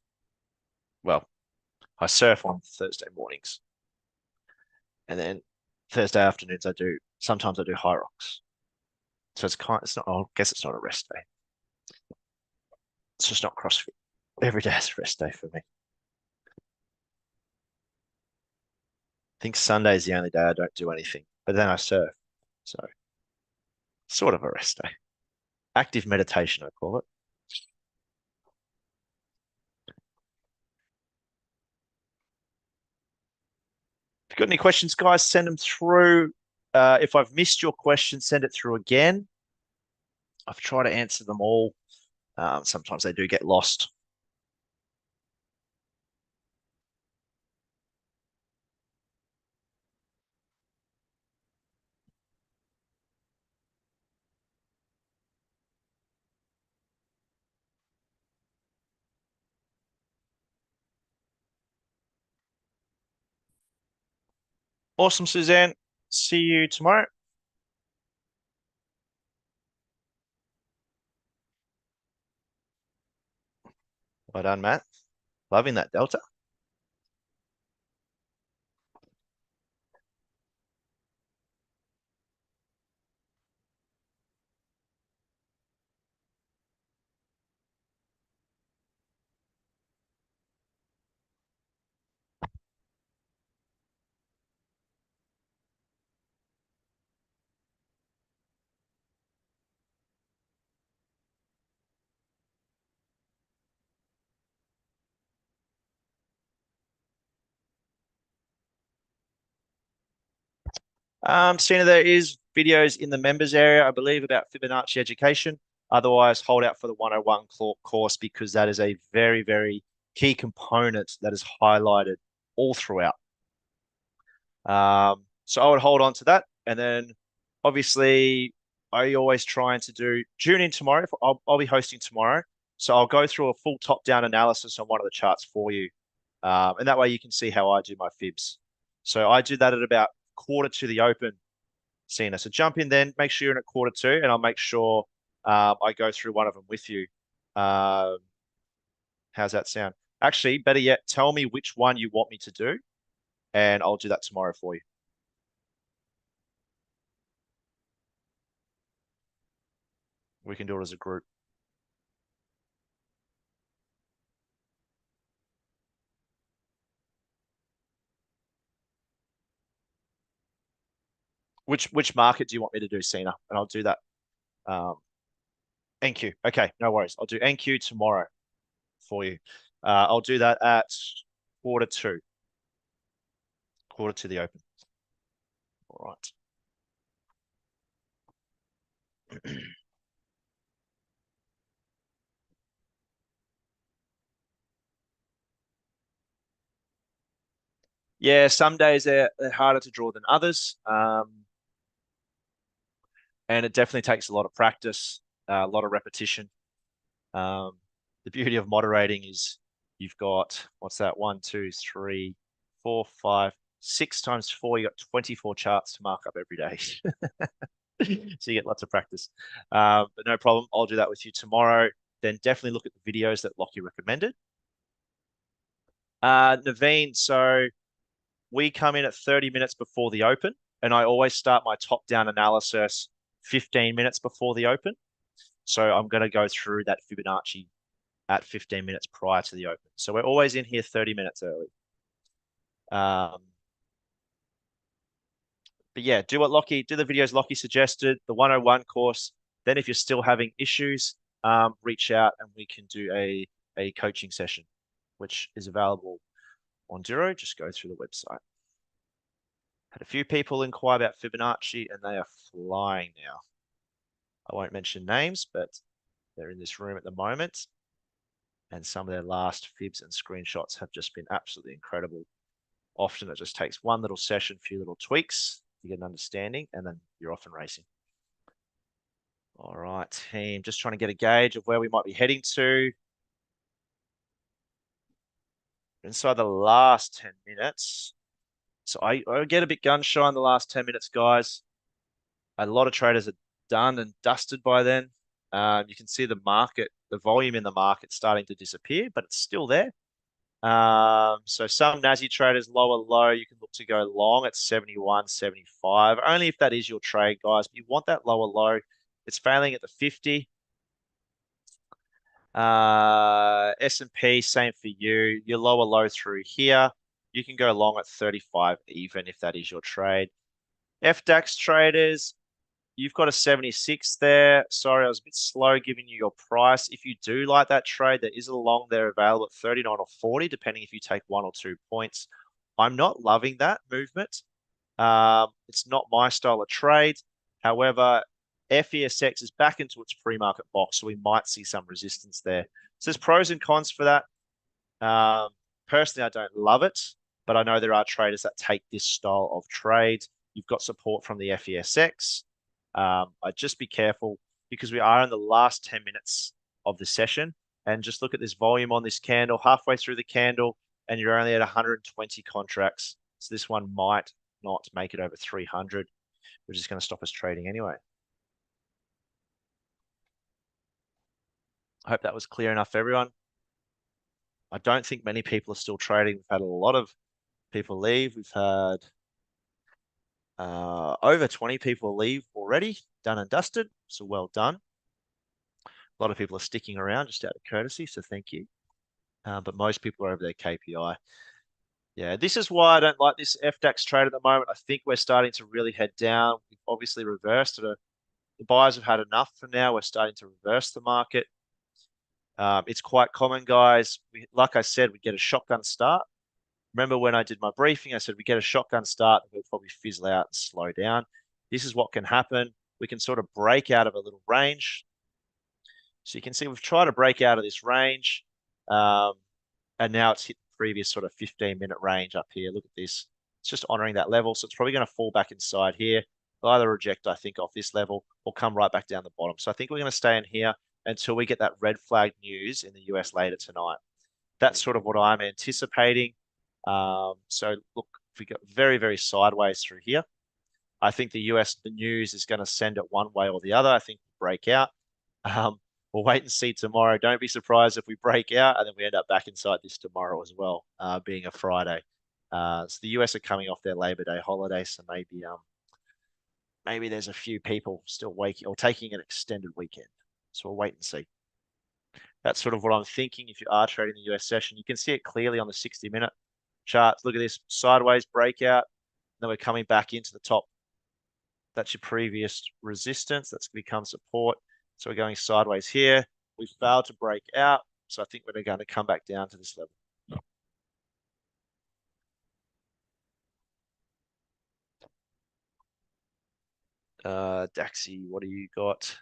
Well, I surf on Thursday mornings. And then Thursday afternoons sometimes I do high rocks. So it's not, I guess it's not a rest day. It's just not CrossFit. Every day is a rest day for me. I think Sunday is the only day I don't do anything, but then I surf. So sort of a rest day. Active meditation, I call it. If you've got any questions, guys, send them through. If I've missed your question, send it through again. I've tried to answer them all. Sometimes they do get lost. Awesome, Suzanne. See you tomorrow. Well done, Matt. Loving that delta. Stina, there is videos in the members area, I believe, about Fibonacci education. Otherwise, hold out for the 101 course because that is a very, very key component that is highlighted all throughout. So I would hold on to that. And then obviously, I always trying to tune in tomorrow. I'll be hosting tomorrow. So I'll go through a full top-down analysis on one of the charts for you. And that way you can see how I do my fibs. So I do that at about quarter to the open, Cena. So jump in then, make sure you're in at quarter two, and I'll make sure I go through one of them with you. How's that sound? Actually, better yet, tell me which one you want me to do, and I'll do that tomorrow for you. We can do it as a group. Which market do you want me to do, Cena? And I'll do that. NQ. Okay, no worries. I'll do NQ tomorrow for you. I'll do that at quarter to the open. All right. Yeah, some days they're harder to draw than others. And it definitely takes a lot of practice, a lot of repetition. The beauty of moderating is you've got, what's that? 1, 2, 3, 4, 5, 6 times 4. You got 24 charts to mark up every day. So you get lots of practice. But no problem. I'll do that with you tomorrow. Then definitely look at the videos that Lockie recommended. Naveen, so we come in at 30 minutes before the open, and I always start my top-down analysis 15 minutes before the open. So I'm going to go through that Fibonacci at 15 minutes prior to the open. So we're always in here 30 minutes early. But yeah, do the videos Lockie suggested, the 101 course. Then if you're still having issues, reach out and we can do a coaching session, which is available on Douro. Just go through the website. Had a few people inquire about Fibonacci and they are flying now. I won't mention names, but they're in this room at the moment. And some of their last fibs and screenshots have just been absolutely incredible. Often it just takes one little session, few little tweaks to get an understanding, and then you're off and racing. All right, team, just trying to get a gauge of where we might be heading to. Inside the last 10 minutes. So I get a bit gun shy in the last 10 minutes, guys. A lot of traders are done and dusted by then. You can see the market, the volume in the market starting to disappear, but it's still there. So some Nazi traders lower low, you can look to go long at 71, 75, only if that is your trade, guys. But you want that lower low. It's failing at the 50. S&P, same for you. Your lower low through here. You can go long at 35 even if that is your trade. FDAX traders, you've got a 76 there. Sorry, I was a bit slow giving you your price. If you do like that trade, there is a long there available at 39 or 40, depending if you take 1 or 2 points. I'm not loving that movement. It's not my style of trade. However, FESX is back into its pre-market box, so we might see some resistance there. So there's pros and cons for that. Personally, I don't love it, but I know there are traders that take this style of trade. You've got support from the FESX. I'd just be careful because we are in the last 10 minutes of the session. And just look at this volume on this candle, halfway through the candle, and you're only at 120 contracts. So this one might not make it over 300, which is going to stop us trading anyway. I hope that was clear enough for everyone. I don't think many people are still trading. We've had a lot of people leave. We've had over 20 people leave already, done and dusted. So well done. A lot of people are sticking around just out of courtesy, so thank you. But most people are over their KPI. Yeah, this is why I don't like this FDAX trade at the moment. I think we're starting to really head down. We've obviously reversed it. The buyers have had enough for now. We're starting to reverse the market. It's quite common, guys. Like I said, we get a shotgun start. Remember when I did my briefing, I said we get a shotgun start and we'll probably fizzle out and slow down. This is what can happen. We can sort of break out of a little range. So you can see we've tried to break out of this range. And now it's hit the previous sort of 15-minute range up here. Look at this. It's just honoring that level. So it's probably going to fall back inside here. It'll either reject, I think, off this level or come right back down the bottom. So I think we're going to stay in here until we get that red flag news in the US later tonight. That's sort of what I'm anticipating. So look, if we go very, very sideways through here, I think the news is going to send it one way or the other. I think we'll break out. We'll wait and see tomorrow. Don't be surprised if we break out and then we end up back inside this tomorrow as well, being a Friday. So the US are coming off their Labor Day holiday, so maybe there's a few people still waking or taking an extended weekend. So we'll wait and see. That's sort of what I'm thinking. If you are trading the US session, you can see it clearly on the 60-minute charts. Look at this sideways breakout. Then we're coming back into the top. That's your previous resistance. That's become support. So we're going sideways here. We failed to break out. So I think we're going to come back down to this level. Daxi, what do you got?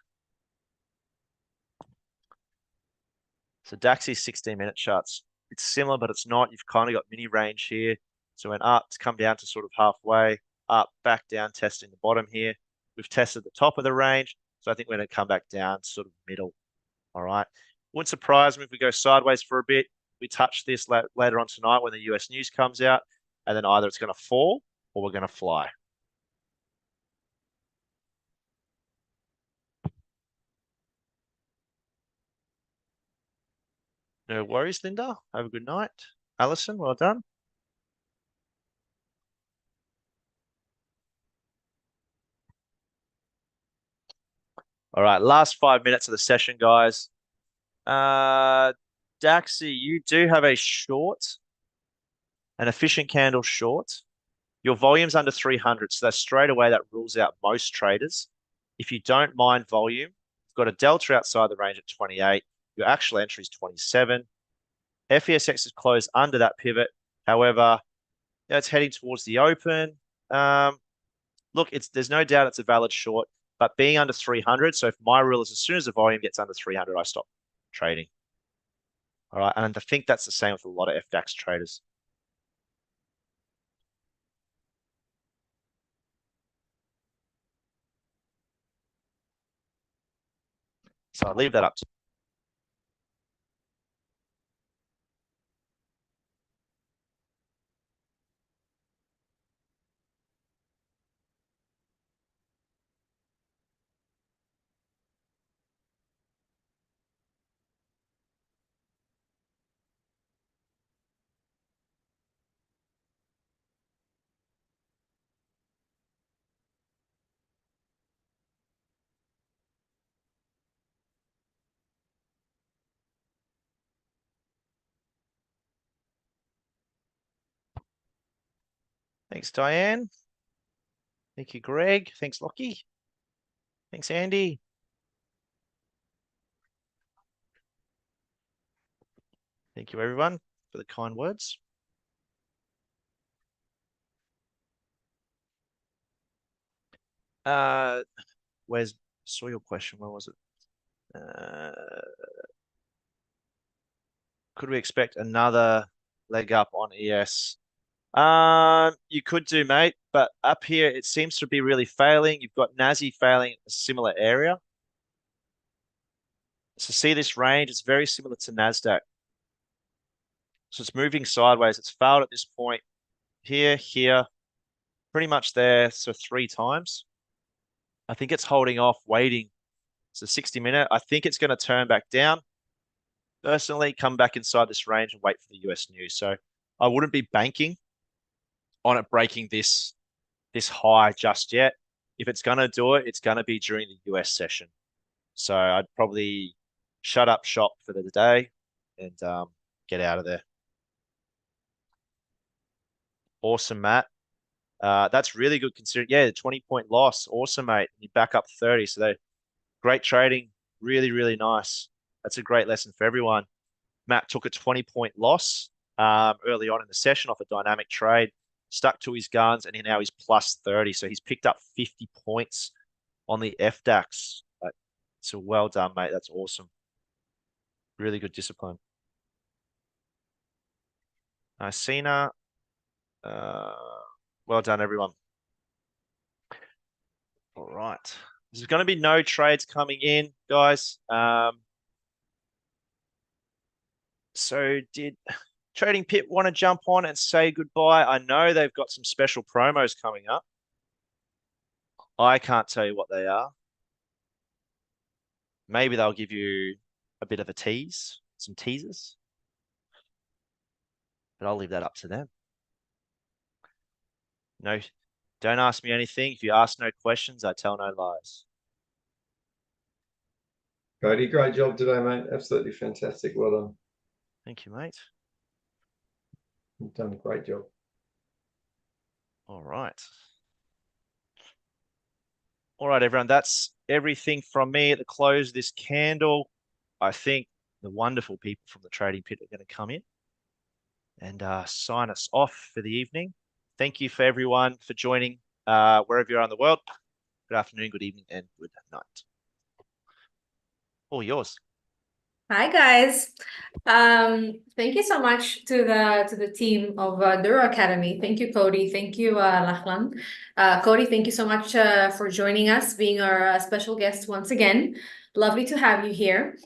So Daxi's 16-minute charts. It's similar, but it's not. You've kind of got mini range here. So went up, it's come down to sort of halfway, up, back down, testing the bottom here. We've tested the top of the range. So I think we're going to come back down sort of middle. All right. Wouldn't surprise me if we go sideways for a bit. We touch this later on tonight when the US news comes out, and then either it's going to fall or we're going to fly. No worries, Linda. Have a good night. Alison, well done. All right, last 5 minutes of the session, guys. Daxi, you do have a short, an efficient candle short. Your volume's under 300, so that's straight away that rules out most traders. If you don't mind volume, you've got a delta outside the range at 28. Your actual entry is 27. FESX is closed under that pivot. However, it's heading towards the open. Look, there's no doubt it's a valid short, but being under 300. So if my rule is as soon as the volume gets under 300, I stop trading. All right, and I think that's the same with a lot of FDAX traders. So I'll leave that up to you. Thanks, Diane. Thank you, Greg. Thanks, Lockie. Thanks, Andy. Thank you, everyone, for the kind words. Saw your question. Where was it? Could we expect another leg up on ES? You could do, mate, but up here it seems to be really failing. You've got Nazi failing a similar area. So see this range, it's very similar to NASDAQ. So it's moving sideways. It's failed at this point here, pretty much there. So 3 times. I think it's holding off, waiting. So 60-minute. I think it's going to turn back down. personally, come back inside this range and wait for the US news. So I wouldn't be banking on it breaking this high just yet. If it's going to do it, it's going to be during the US session. So I'd probably shut up shop for the day and get out of there. Awesome, Matt. That's really good considering. Yeah, the 20-point loss. Awesome, mate. You back up 30. So they great trading. Really, really nice. That's a great lesson for everyone. Matt took a 20-point loss early on in the session off a dynamic trade, stuck to his guns, and now he's plus 30. So he's picked up 50 points on the FDAX. So well done, mate. That's awesome. Really good discipline. Cena. Well done, everyone. All right. There's going to be no trades coming in, guys. So did Trading Pit want to jump on and say goodbye? I know they've got some special promos coming up. I can't tell you what they are. Maybe they'll give you a bit of a tease, some teasers. But I'll leave that up to them. No, don't ask me anything. If you ask no questions, I tell no lies. Cody, great job today, mate. Absolutely fantastic. Well done. Thank you, mate. You've done a great job. All right. All right, everyone. That's everything from me at the close of this candle. I think the wonderful people from the Trading Pit are going to come in and sign us off for the evening. Thank you for everyone for joining wherever you are in the world. Good afternoon, good evening, and good night. All yours. Hi guys. Thank you so much to the team of Douro Academy. Thank you, Cody. Thank you, Lachlan. Cody, thank you so much for joining us, being our special guest once again. Lovely to have you here.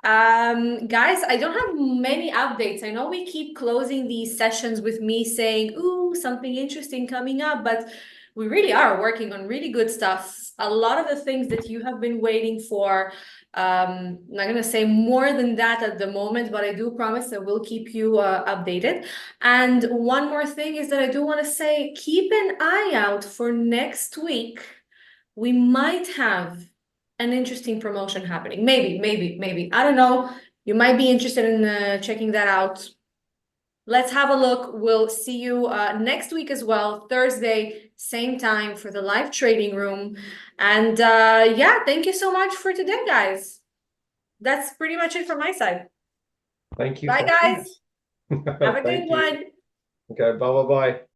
Guys, I don't have many updates. I know we keep closing these sessions with me saying, ooh, something interesting coming up, but we really are working on really good stuff. A lot of the things that you have been waiting for. I'm not going to say more than that at the moment, but I do promise I will keep you updated. And one more thing is that I do want to say, keep an eye out for next week. We might have an interesting promotion happening. Maybe. I don't know. You might be interested in checking that out. Let's have a look. We'll see you next week as well, Thursday, same time for the live trading room. And yeah, thank you so much for today, guys. That's pretty much it from my side. Thank you. Bye, guys. Have a good Thank you. one. Okay, bye.